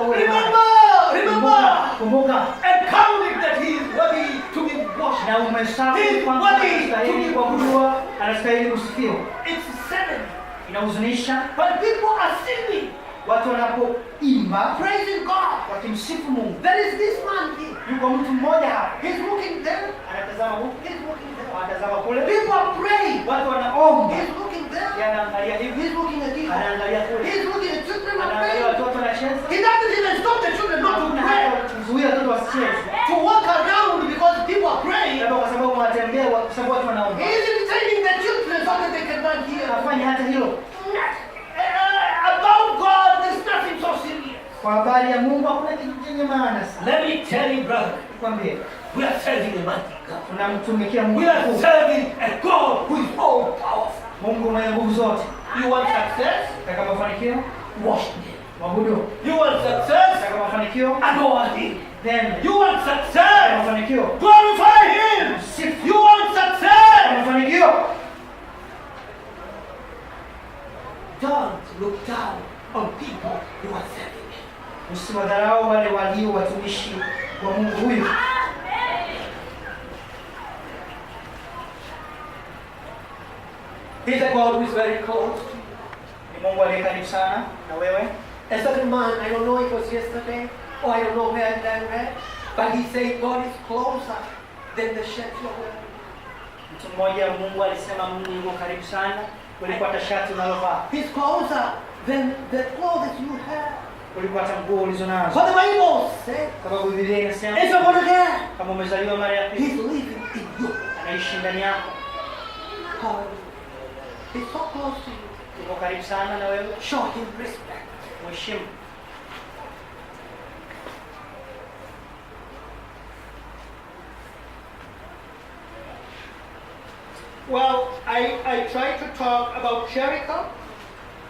uwe hai. Remember. Kumbuka And counting that he is worthy to be worshipped. na umesafi kwamba anastahili kuabudiwa, anastahili kusifiwa. It's saddening. Inahuzunisha But people are singing, watu wanapoimba praising God. wakimsifu Mungu. There is this man here. Yuko mtu mmoja hapa He's looking there. anatazama huku, He's looking there. anatazama kule, People are praying. watu wanaomba, He's looking there. yeye anaangalia hivi, He's looking at this. anaangalia kule, He's looking at children are anaangalia praying. watoto wanacheza. He doesn't even stop the children not to Hakuna pray. hata kuzuia watoto wasicheze, To walk around because people are praying. labda kwa sababu wanatembea, kwa sababu watu wanaomba. He is entertaining the children so that they can run here. Afanye hata hilo. About God, there's nothing so serious. Kwa habari ya Mungu hakuna kitu chenye maana sana. Let me tell you, brother, Nikwambie, we are serving a mighty God. tunamtumikia Mungu We are mkuu. serving a God who is all powerful. Mungu mwenye nguvu zote. You want success? Nataka mafanikio, Worship Him. mwabudu. You want success? Nataka mafanikio, Adore Him. then You want nataka success? mafanikio, Glorify Him. sifu. You want Nataka success? mafanikio. Don't look down on people who are serving Him. Usiwadharau wale walio watumishi wa Mungu huyu. He's a God who is very close to you. Ni Mungu aliye karibu sana na wewe. A certain man, I don't know it was yesterday, or I don't know where I read, but he said God is closer than the shirt you're wearing. Mtu mmoja Mungu alisema Mungu yuko karibu sana kuliko hata shati unalovaa, He's closer than the clothes you have. kuliko hata nguo ulizonazo. For the Bible says, Sababu Biblia inasema if you're born again, kama umezaliwa mara ya pili, He's living in you. anaishi ndani yako. Hallelujah. He's so close to you. Yuko karibu sana na wewe. Show Him respect. Mheshimu. Well, I tried to talk about Jericho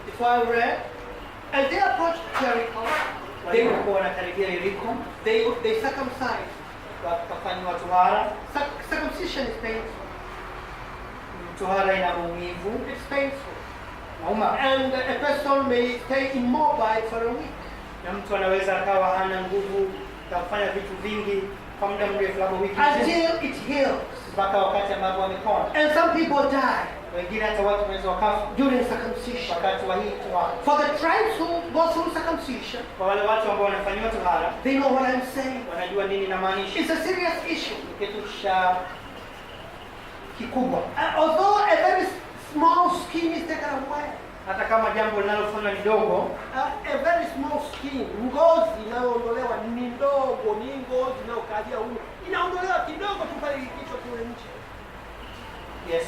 before I read. As they approached Jericho, Walipokuwa wanakaribia Yeriko, they circumcised. wakafanywa tohara. Circumcision is painful. Tohara ina maumivu, It's painful. nauma, And a person may stay immobile for a week. na mtu anaweza akawa hana nguvu za kufanya vitu vingi kwa muda mrefu, labda wiki nzima, Until it heals. mpaka wakati ambapo wamepona. And some people die Wengine hata watu wanaweza wakafa during circumcision. wakati wa hii tohara. For the tribes who go through circumcision, Kwa wale watu ambao wanafanyiwa tohara, they know what I'm saying. wanajua nini namaanisha. It's a serious issue. Ni kitu cha kikubwa, Although a very small skin is taken away, hata kama jambo linalofanywa ni dogo. a very small skin, ngozi inayoondolewa ni ndogo, ni ngozi inayokalia huko, inaondolewa kidogo tu pale kichwa kule nje. Yes,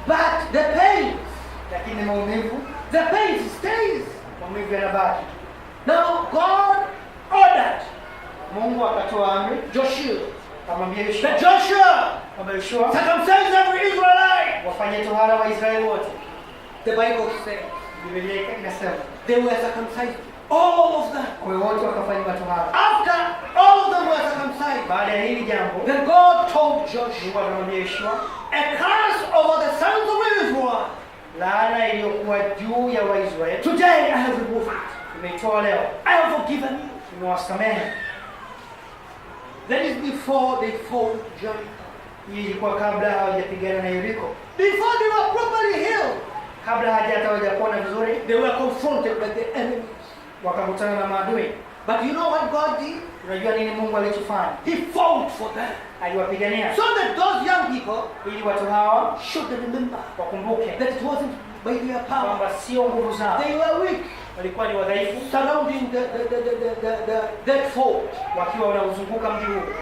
But the pain lakini maumivu, stays. maumivu yanabaki. Now God ordered Mungu akatoa amri, Joshua, akamwambia that Yoshua, Joshua kwamba Yoshua circumcise every Israelite. wafanye tohara Waisraeli wote. The Bible says Biblia inasema they were circumcised, all of them. kwa hiyo wote wakafanywa tohara. After all of them were circumcised, Baada ya hili jambo, then God told Joshua, Mungu akamwambia Yoshua, a curse over the sons of Israel. laana iliyokuwa juu ya Waisraeli Today I have removed it. imeitoa leo, I have forgiven you. nimewasamehe. That is before they fought Jericho. Hii ilikuwa kabla hawajapigana na Yeriko, Before they were properly healed, kabla hata hawajapona vizuri, they were confronted with the enemies. wakakutana na maadui. But you know what God did? Unajua nini Mungu alichofanya? He fought for them. Aliwapigania So that those young people ili watu hawa should remember wakumbuke that it wasn't by their power. kwamba sio nguvu zao, They were weak, walikuwa ni wadhaifu, surrounding that fort. wakiwa wanauzunguka mji huu,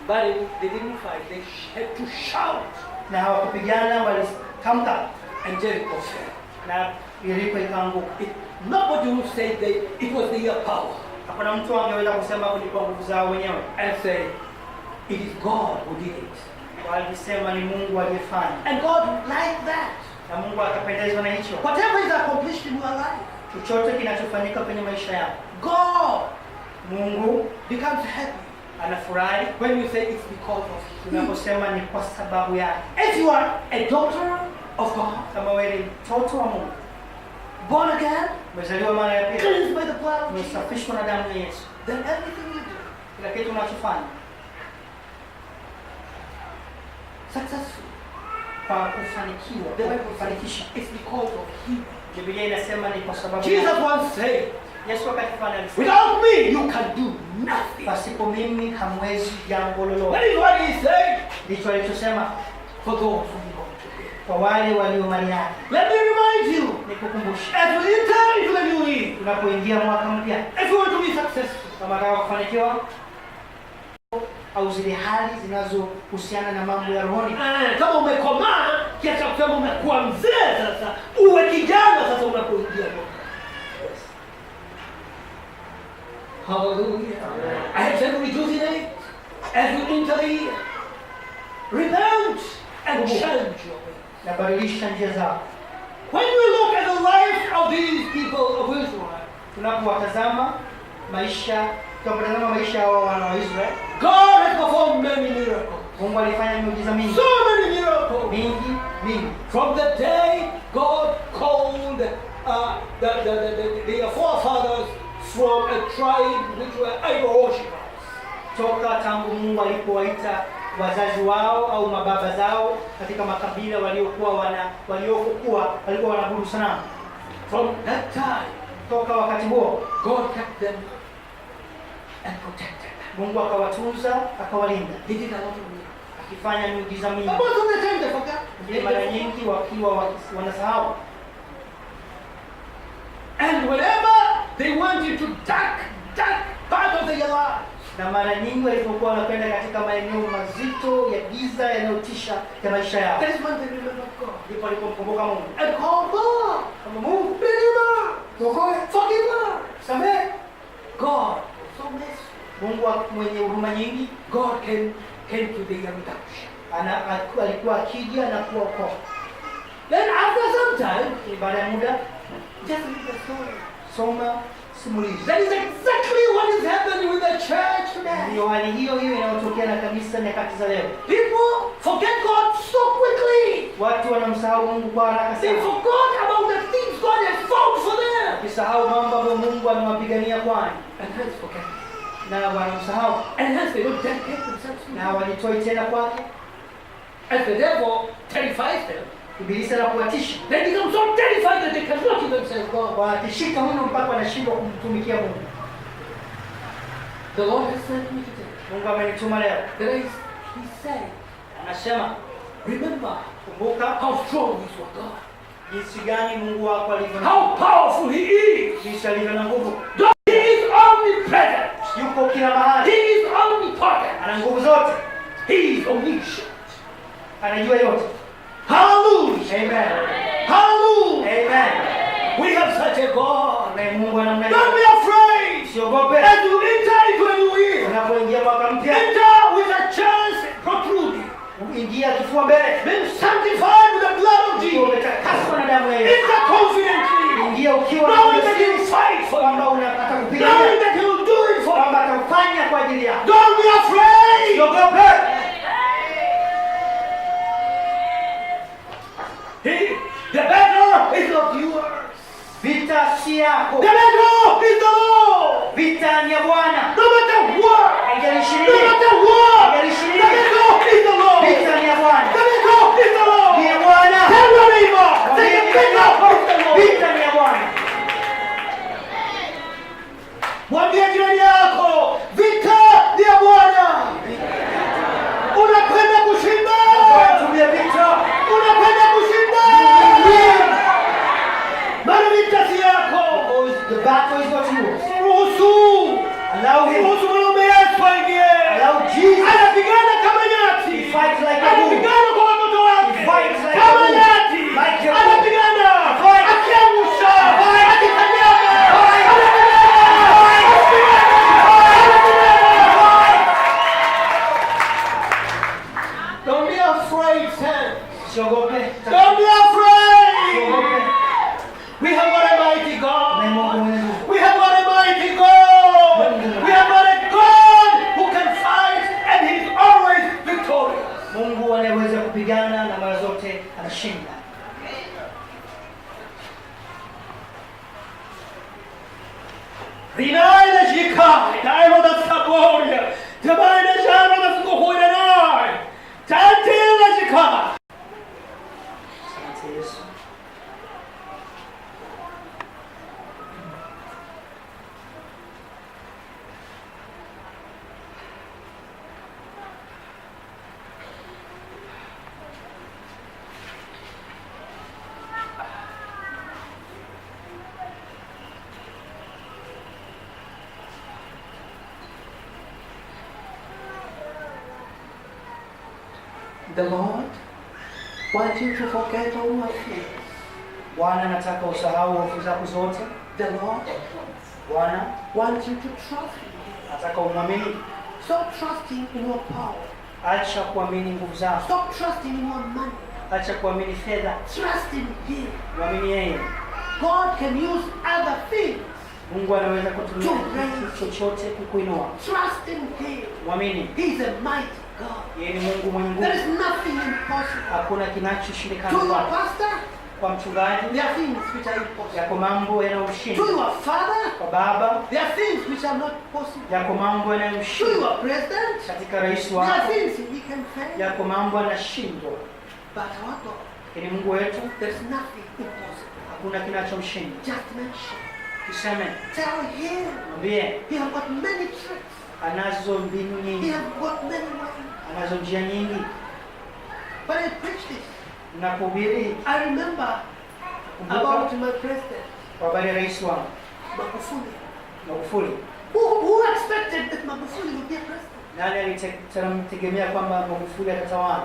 But they didn't fight. They had to shout. na hawakupigana, walitamka And Jericho fell. na Yeriko ikaanguka. Nobody would say it was their power Hakuna mtu angeweza kusema kulikuwa nguvu zao wenyewe, and say it is God who did it. walisema ni Mungu aliyefanya, And God liked that. na Mungu akapendezwa na hicho. Whatever is accomplished in your life, Chochote kinachofanyika kwenye maisha yako, God Mungu becomes happy anafurahi when you say it's because of Him. tunaposema ni kwa sababu yake. If you are a daughter of God, Kama wewe ni mtoto wa Mungu, born again, umezaliwa mara ya pili, cleansed by the blood of Jesus, umesafishwa na damu ya Yesu, then everything you do, kila kitu unachofanya successful, kwa kufanikiwa, the kwa Bible kufanikisha, says it's because of Him. Biblia inasema ni kwa sababu Jesus once said, Yesu wakati fulani alisema, without me, you can do nothing. pasipo mimi hamwezi jambo lolote. That is what He said Ndicho alichosema for those who belong to Him. kwa wale walio mali yake. Let me remind you, Nikukumbushe, as we enter into the new year, tunapoingia mwaka mpya, if we want to be successful, kama nataka kufanikiwa au zile hali zinazohusiana na mambo ya rohoni, kama umekomaa kiasi cha kusema umekuwa mzee sasa, uwe kijana sasa unapoingia mwaka. Hallelujah. I have said rejuvenate as you enter the year. Repent and change your way. na badilisha njia zao. When we look at the life of these people of Israel, Tunapowatazama maisha ya wana wa Israeli, God has performed many miracles. Mungu alifanya miujiza mingi So many miracles. mingi. From the day God called the forefathers from a tribe which were idol worshippers. Toka tangu Mungu alipowaita wazazi wao au mababa zao katika makabila waliokuwa wanaabudu sanamu. From that time, Toka wakati huo God kept them and protected them. Mungu akawatunza, akawalinda, He did a lot of miracles. akifanya miujiza mingi. But most of the time they forgot. Mara nyingi wakiwa wanasahau. And whenever they went into dark part of their life, Na mara nyingi walipokuwa wanakwenda katika maeneo mazito ya giza yanayotisha ya maisha yao, that is when they remembered God. ndipo walipomkumbuka Mungu. And called God. Kama Mungu, Believer, tuokoe, forgiver. samehe. God, so merciful. Mungu mwenye huruma nyingi, God came to the redemption. alikuwa akija na kuokoa. Then after some time, Baada ya muda, just read the story. soma simulizi. That is exactly what is happening with the church today. Ndio hali hiyo inayotokea na kanisa nyakati za leo. People forget God so quickly. Watu wanamsahau Mungu kwa haraka They sana. forgot about the things God has fought for them. Wakisahau mambo ambayo Mungu amewapigania kwani, And hence forget. na wanamsahau And hence they don't dedicate themselves to na Him. walitoi tena kwake. As the devil terrifies them, Ibilisi anapowatisha, they become so terrified that they cannot give themselves God. wanatishika mno mpaka wanashindwa kumtumikia Mungu. The Lord has sent me today. Mungu amenituma leo. There is, He said, Anasema, remember kumbuka how strong is your God. jinsi gani Mungu wako alivyo na How powerful He is. jinsi alivyo na nguvu. He is omnipresent. Yuko kila mahali. He is omnipotent. Ana nguvu zote. He is omniscient. Anajua yote. Hallelujah. Amen. Hallelujah. Amen. We have such a God. Na Mungu wa namna Don't hiyo. be afraid. Usiogope. As you enter into a new year, Unapoingia mwaka mpya, enter with a chance protruding. ingia kifua mbele. Being sanctified with the blood of Ukiwa Jesus. umetakaswa na damu ya Yesu. Enter confidently. Ingia ukiwa na Knowing that He will ujasiri fight for you. kwamba unataka Knowing kupigania, that He will do it for you. kwamba atafanya kwa ajili yako. Don't be afraid. Usiogope. The battle is not yours. Vita si yako. The battle is the Lord. Vita ni ya Bwana. No matter what. Haijalishi No nini. matter what. Haijalishi The nini. battle is the Lord. Vita ni ya Bwana. The battle is the Lord. Ni ya Bwana. Tell your neighbor. Say the battle is the Lord. Vita ni ya Bwana. Mwambie jirani yako, vita ni ya Bwana. Unakwenda kushinda. Tumia vita. Unakwenda kushinda. Maana vita si yako. The battle is not yours. Ruhusu. Allow him. Ruhusu mwanaume Yesu aingie. Allow Jesus. Anapigana kama nyati. He fights like a bull. Anapigana kwa watoto wake. He fights like Kama a bull. nyati. Like a bull. Anapigana. Fight. Akiangusha. Fight. Akikanyaga. Fight. Don't be afraid, son. Usiogope. Don't be afraid. Usiogope. We have got a mighty Na God. Mungu mwenye nguvu. We have got a mighty God. We have got a God who can fight and He's always victorious. Mungu anayeweza kupigana na mara zote anashinda. Rinaina Shikai, Diamond of Saboria, Tabina Shaman of Gohuanai, Tantila Shikai. Asante Yesu. The Lord wants you to forget all your fears. Bwana anataka usahau hofu zako zote. The Lord Bwana wants you to trust Him. anataka umwamini. Stop trusting in your power. Acha kuamini nguvu zako. Stop trusting in your money. Acha kuamini fedha. Trust in Him. Mwamini yeye. God can use other things. Mungu anaweza kutumia kitu chochote kukuinua. Trust in Him. Mwamini. He is a mighty God. Yeye ni Mungu mwenye There nguvu. is nothing impossible. Hakuna kinachoshindikana To your kwake. pastor, Kwa mchungaji there are things which are impossible. yako mambo To yanayomshinda. your father, Kwa baba there are things which are not possible. yako mambo To yanayomshinda. your president, Katika rais there are wako things he can fail. yako mambo yanashindwa. But our God, Lakini Mungu wetu there is nothing impossible. hakuna kinachomshinda. Just mention. Tuseme, Tell him. mwambie He has got many tricks. anazo mbinu He nyingi, has got many ways. anazo njia nyingi. But I preach this. Nakuhubiri I remember about my president, kwa habari ya rais wangu Magufuli. Magufuli. Who expected that Magufuli would be a president? Nani alitegemea kwamba Magufuli atatawala?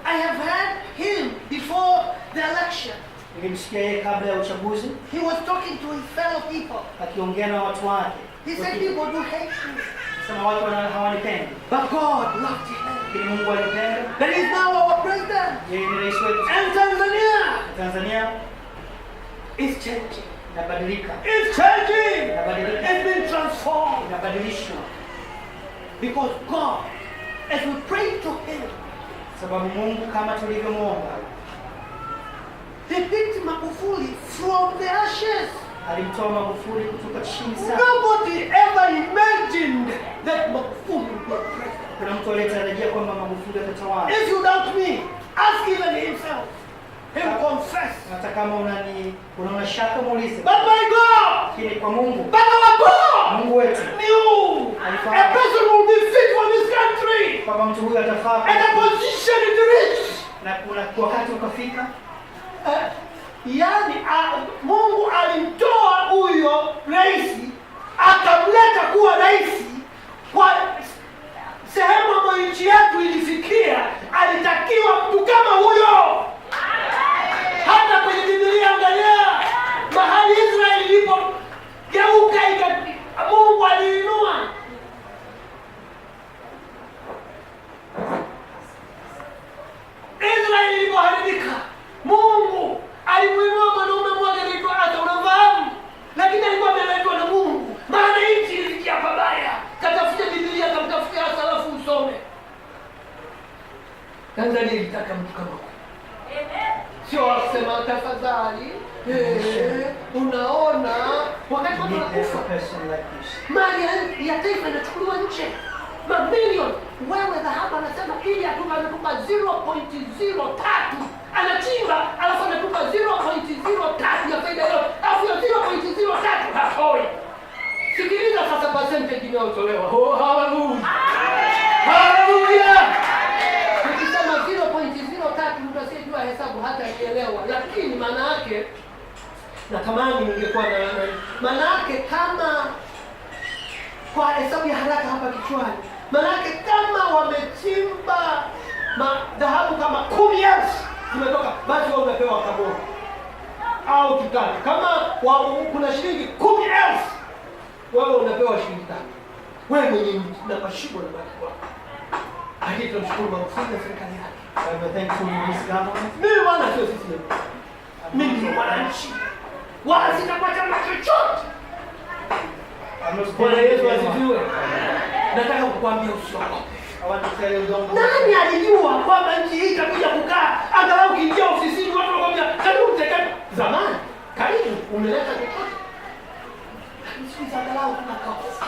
I have heard him before the election. Nilimsikia yeye kabla ya uchaguzi He was talking to his fellow people. akiongea na watu wake. He said people do hate me. Sema watu hawanipendi. But God loved him. Lakini Mungu alipenda. That is now our president. Yeye ni rais wetu. And Tanzania Tanzania is changing. inabadilika. It's changing. Inabadilika. It's been transformed. Inabadilishwa. Because God, as we pray to him, Sababu Mungu kama tulivyomuomba he picked Magufuli from the ashes. alimtoa Magufuli kutoka chini sana. Nobody ever imagined that Magufuli would be a president. Kuna mtu aliyetarajia kwamba Magufuli atatawala. If you doubt me, ask even himself. He'll confess. Hata kama unaona shaka muulize. But my God, Lakini kwa Mungu, but our God Mungu wetu knew a person will be fit for this country. kwamba mtu huyu atafaa And a position it reached. na kuna wakati ukafika Yani Mungu alimtoa huyo rais akamleta kuwa rais kwa sehemu ambayo nchi yetu ilifikia. Alitakiwa mtu kama huyo. Hata kwenye Biblia angalia mahali Israeli ilipogeuka, Mungu aliinua. Israeli ilipoharibika, Mungu alimuinua mwanaume mmoja anaitwa Asa, unafahamu? Lakini alikuwa ameletwa na Mungu, maana nchi ilifikia pabaya. Katafuta Biblia, kamtafutia Asa alafu usome. Tanzania ilitaka mtu kama huyo. Sio asema tafadhali, unaona wakati watu wanakufa mali ya taifa inachukuliwa nje mamilioni. Wewe dhahabu anasema ili atupa, anatupa 0.03 anachimba, alafu anatupa 0.03 ya faida yote, alafu ya 0.03 hatoi. Sikiliza sasa percentage inayotolewa. Oh, haleluya, haleluya. Tukisema 0.03 mtu asiyejua hesabu hata ielewa, lakini maana yake, na tamani ningekuwa na maana yake kama kwa hesabu ya haraka hapa kichwani, maana yake kama wamechimba dhahabu kama 10,000 zimetoka, basi wao unapewa kaboni au kitatu. Kama kuna shilingi 10,000, wewe unapewa shilingi 3. Wewe mwenye na mashimo na baki wako. Hadi tunashukuru Magufuli na serikali yake. I'm thankful for this government. Mimi wana sio sisi. Mimi ni mwananchi. Wala sitakuwa chama chochote. Bwana Yesu asifiwe. Nataka kukuambia usiogope. I want to tell you don't go. Nani alijua kwamba nchi hii itakuja kukaa angalau ukiingia ofisini watu wanakuambia karibu mtekani. Zamani, karibu umeleta chochote. lakini siku hizi angalau tunakosa.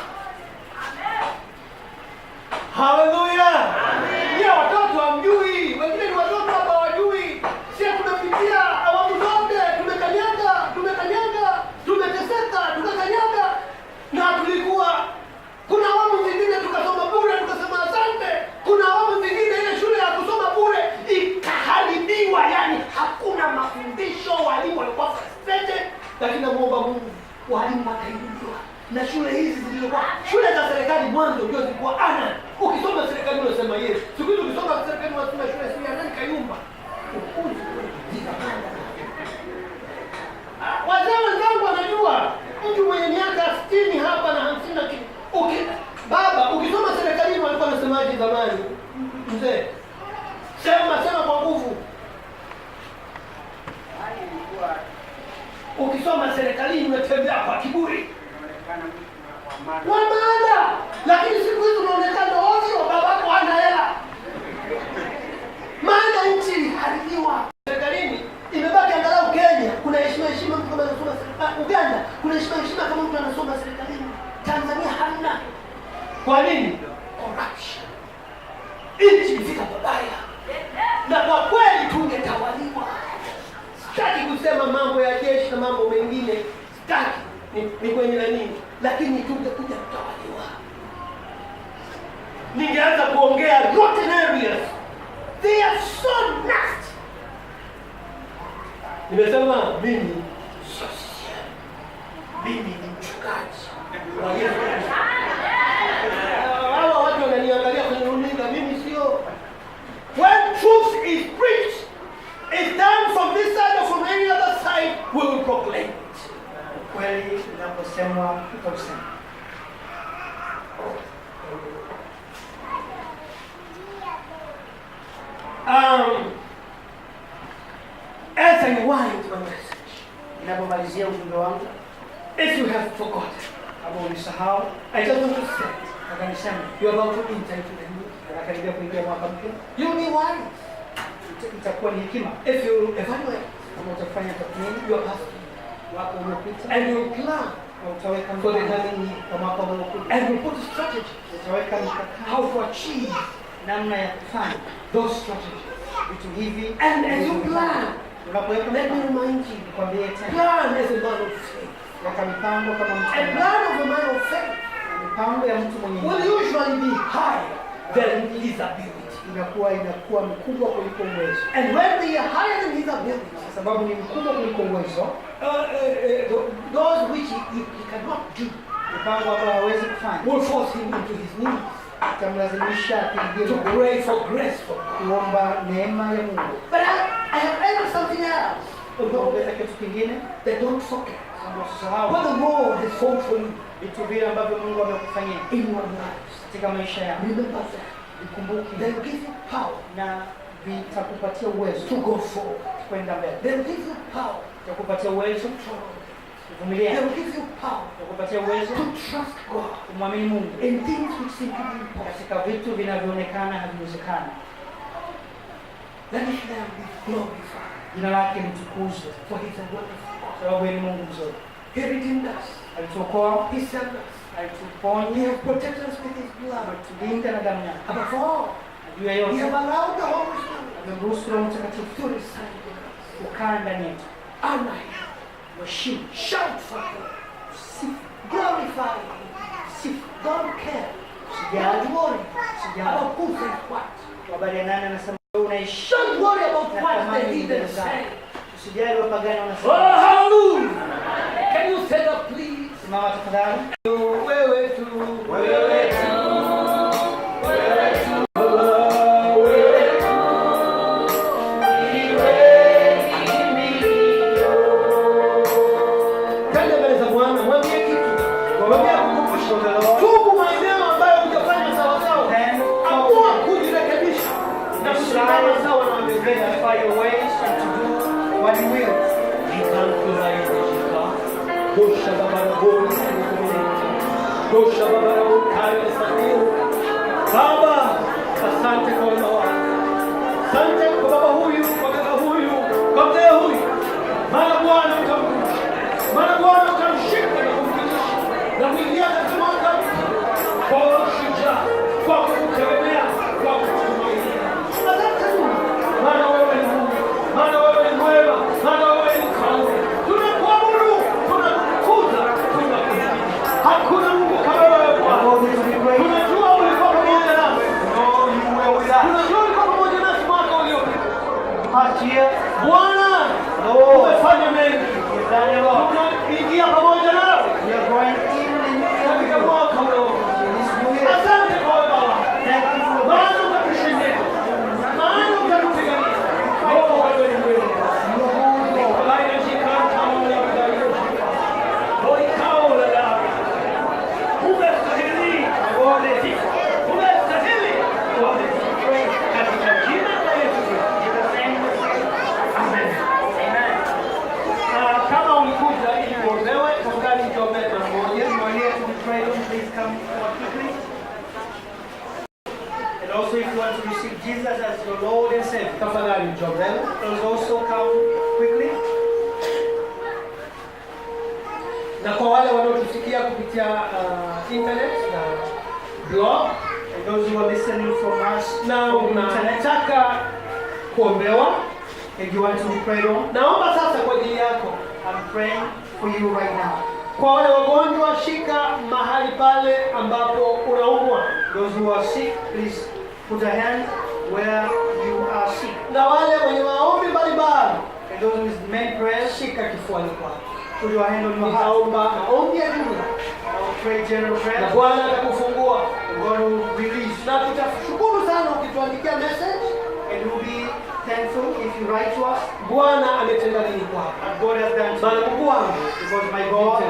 Haleluya! Ni watoto hamjui, wengine ni watoto hapa hawajui. Sisi tumepitia awamu zote, tumekanyaga, tumeteseka, tukakanyaga. Na tulikuwa kuna awamu zingine tukasoma bure, tukasema asante. Kuna awamu zingine ile shule ya kusoma bure ikaharibiwa, yani hakuna mafundisho, walimu walikuwa frustrated, lakini namuomba Mungu walimu wakainuliwa. Na shule hizi zilizokuwa shule za serikali mwanzo ndio zilikuwa ana. Ukisoma serikali unasema yes. Siku hizi ukisoma serikali unasema shule si ya nani Kayumba. Wazee wenzangu wanajua mtu mwenye miaka 60 hapa na 50 na kitu. Baba, ukisoma serikali walikuwa wanasemaje zamani? Mzee. Sema kwa nguvu. Ukisoma serikali unatembea kwa kiburi. Kwa maana, lakini siku hizi unaonekana ovyo, babako hana hela. Maana nchi iliharibiwa. Serikalini imebaki angalau Kenya kuna heshima mtu kama anasoma serikali. Uganda kuna heshima kama mtu anasoma serikalini. Tanzania hamna. Kwa nini? Corruption. Nchi ifika babaya. Na kwa kweli tungetawaliwa. Sitaki kusema mambo ya jeshi na mambo mengine. Sitaki. Ni kwenye nini? Lakini tungekuja kutawaliwa. Ningeanza kuongea rotten areas. They are so nasty. Nimesema mimi sio CCM. Mimi ni mchungaji wa Yesu. Hawa watu wananiangalia kwenye runinga, mimi sio. When truth is preached, it's done from this side or from any other side, we will proclaim it. Kweli unaposemwa tutasema. As I wind my message, Ninapomalizia ujumbe wangu, if you have forgotten, kama ulisahau, I just want to say, nakanisema you're about to enter into the new. nakaribia kuingia mwaka mpya. You'll be wise. Itakuwa ni hekima If you evaluate kama utafanya tathmini your past wako uliopita and you plan na utaweka for the mpango coming year kwa mwaka unaokuja. and you put a strategy Utaweka mikakati how to achieve namna ya kufanya those strategies. vitu hivi. And as you plan, unapoweka let me mpango, remind you, nikwambie tena, plan as a man of faith. weka mipango kama mtu A plan of a man of faith mipango ya mtu mwenye will imani usually be higher than his ability. inakuwa mkubwa kuliko uwezo. And when they are higher than his ability, Kwa sababu ni mkubwa kuliko uwezo, those which he cannot do mipango ambayo hawezi kufanya will force him into his knees itamlazimisha to apige pray for grace from God. kuomba neema ya Mungu. But I have added something else. Utaongeza kitu kingine, That don't forget kwamba usisahau what the Lord has fought for you vitu vile ambavyo Mungu amekufanyia in your lives. katika maisha yako. Remember that. Vikumbuke They will give you power na vitakupatia uwezo to go forward. kwenda mbele. They will give you power Vitakupatia uwezo to tolerate. kuvumilia. They will give you power Vitakupatia uwezo to trust God kumwamini Mungu in things which seem to be impossible. katika vitu vinavyoonekana haviwezekani. Let His name be glorified, Jina lake litukuzwe, for He's a wonderful God. sababu yeye ni Mungu mzuri. He redeemed us. Alituokoa, He saved us. He alituponya, has protected us with His blood. ametulinda na damu yake. Above all, Na juu ya He yote has allowed the Holy Spirit amemruhusu Roho Mtakatifu to reside in us. kukaa ndani yetu. Honor Him. Mheshimu, Shout for Him. sifu, Glorify Him. sifu, Don't care. usijali, Don't worry usijali. about who says what. Kwa habari ya nani anasema wewe unaishi Don't worry about na what thamani the mbele heathen zako. say. Usijali wapagani Oh, wanasema. hallelujah! Can you stand up, please? Simama tafadhali. Wewe tu. Wewe tu. Kaja mbele za Bwana, mwambie kitu. Mwambie akukumbushe. Tubu maeneo ambayo hujafanya sawa sawa. Amua kujirekebisha na kusimama sawa na mbele. Identify your ways and to do what you will. Dosha babara bora. Dosha babara ukaya saniu. Baba, asante kwa wema wako. Asante kwa baba huyu, kwa kaka huyu, kwa mzee huyu. Maana Bwana utamrudisha. Maana Bwana utamshika na kumfikisha come forward quickly. And also if you want to receive Jesus as your Lord and Savior, tafadhali njoo mbele. those also come quickly. Na kwa wale wanaotusikia kupitia internet na blog, And those who are listening from us na from internet, unataka kuombewa, and you want to be prayed on, naomba sasa kwa ajili yako. I'm praying for you right now. Kwa wale wagonjwa, shika mahali pale ambapo unaumwa. Those who are sick, please put a hand where you are sick. Na wale wenye maombi mbalimbali, And those with main prayers, shika kifuani kwako. put your hand on your heart. Nitaomba maombi ya jumla I'll pray general na prayer. Bwana atakufungua. And God will release. Na tutashukuru sana ukituandikia message, And we'll be thankful if you write to us Bwana ametenda nini kwako. what God has done to Maana you. Mungu wangu Because my God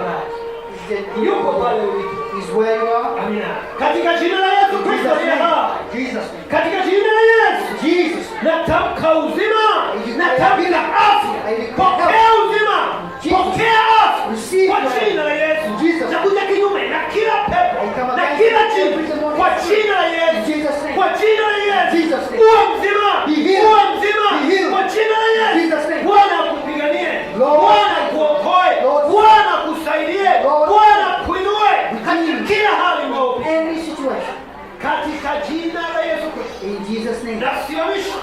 is the yuko pale ulipo. is where you are. Amina. Katika jina la Yesu In Kristo Jesus' aliye hai. name. Jesus' name. Katika jina la Yesu. Jesus. Natamka uzima. I Natamka afya. I declare Pokea uzima. Jesus. Pokea afya. Receive Kwa your jina la Yesu. Jesus. Nakuja kinyume na kila pepo. I come Na against kila every jini. demonic Kwa spirit. jina la In Yesu. Jesus' name. Kwa jina la Yesu. Jesus' name. Uwe mzima. Be healed. Uwe mzima. Be healed. Kwa jina la Yesu. Jesus' name. Bwana akupiganie. Lord. Bwana akuokoe. Lord. Bwana akusaidie. Lord. Bwana akuinue. Katika Redeem. kila hali mbaya. Any situation. Katika jina la Yesu Kristo. In Jesus' name. Nasimamisha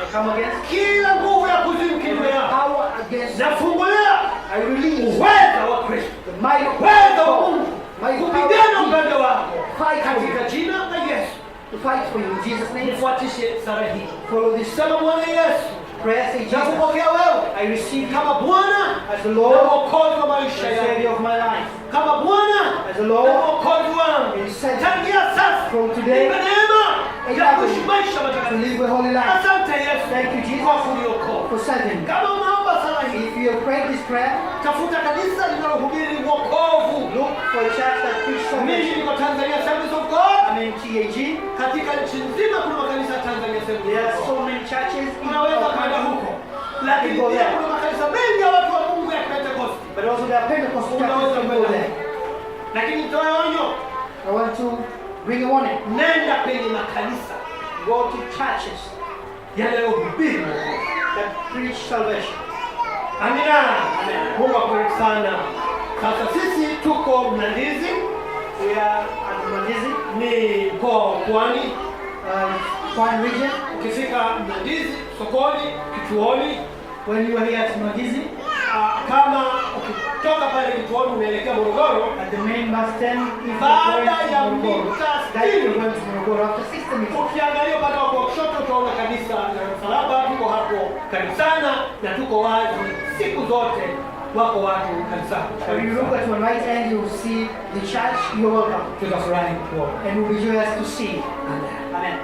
I come against kila nguvu ya kuzimu kinyume yako. power against. Nafungulia I release uweza wa Kristo. the might of Uweza wa God. Mungu. Might of Kupigana God. upande wako. Fight for you. Katika jina la Yesu. To fight for you. In Jesus' name. Nifuatishe sala hii. Follow this Sema Bwana Yesu. prayer. Say Jesus. Nakupokea wewe I receive you kama Bwana as the na Lord Mwokozi wa and maisha yangu. Savior of my life. Kama Bwana As the na Lord Mwokozi wangu. and Savior Tangia sasa. from today Nipe neema ya kuishi maisha to matakatifu. live a holy life. Asante Yesu. Thank you, Jesus, Kwa kuniokoa. for saving me. Kama unaomba sala hii, If you have prayed this prayer, tafuta kanisa linalohubiri wokovu. look for a church that preaches Mimi salvation. niko Tanzania Assemblies of God. I'm in TAG. Katika nchi nzima kuna makanisa ya Tanzania Assemblies There of are God. so many churches in Unaweza our kwenda country. huko. Lakini pia kuna makanisa mengi ya watu wa Mungu ya Pentecost. But also there are Pentecostal Unaweza churches that go kwenda there. huko. Lakini nitoe onyo, I want to bring a warning. nenda kwenye makanisa Go to churches yanayohubiri wokovu. that preach salvation. Amina. Mungu akubariki sana. Sasa sisi tuko Mlandizi, We are at Mlandizi, ni mkoa wa Pwani. Pwani region. Ukifika Mlandizi sokoni, kituoni, When you are here at Mlandizi, kama ukitoka pale kituoni unaelekea Morogoro, at the main bus stand, if you're baada going ya to Morogoro, mita that you're 60, going to Morogoro after 60 meters. ukiangalia upande wako wa kushoto utaona kanisa la Msalaba. Tuko hapo kanisana na tuko wazi siku zote, wako watu kanisani. When you look at your right hand, you will see the church. You're welcome. Tutafurahi kuona. And we'll be joyous to see you. Amen.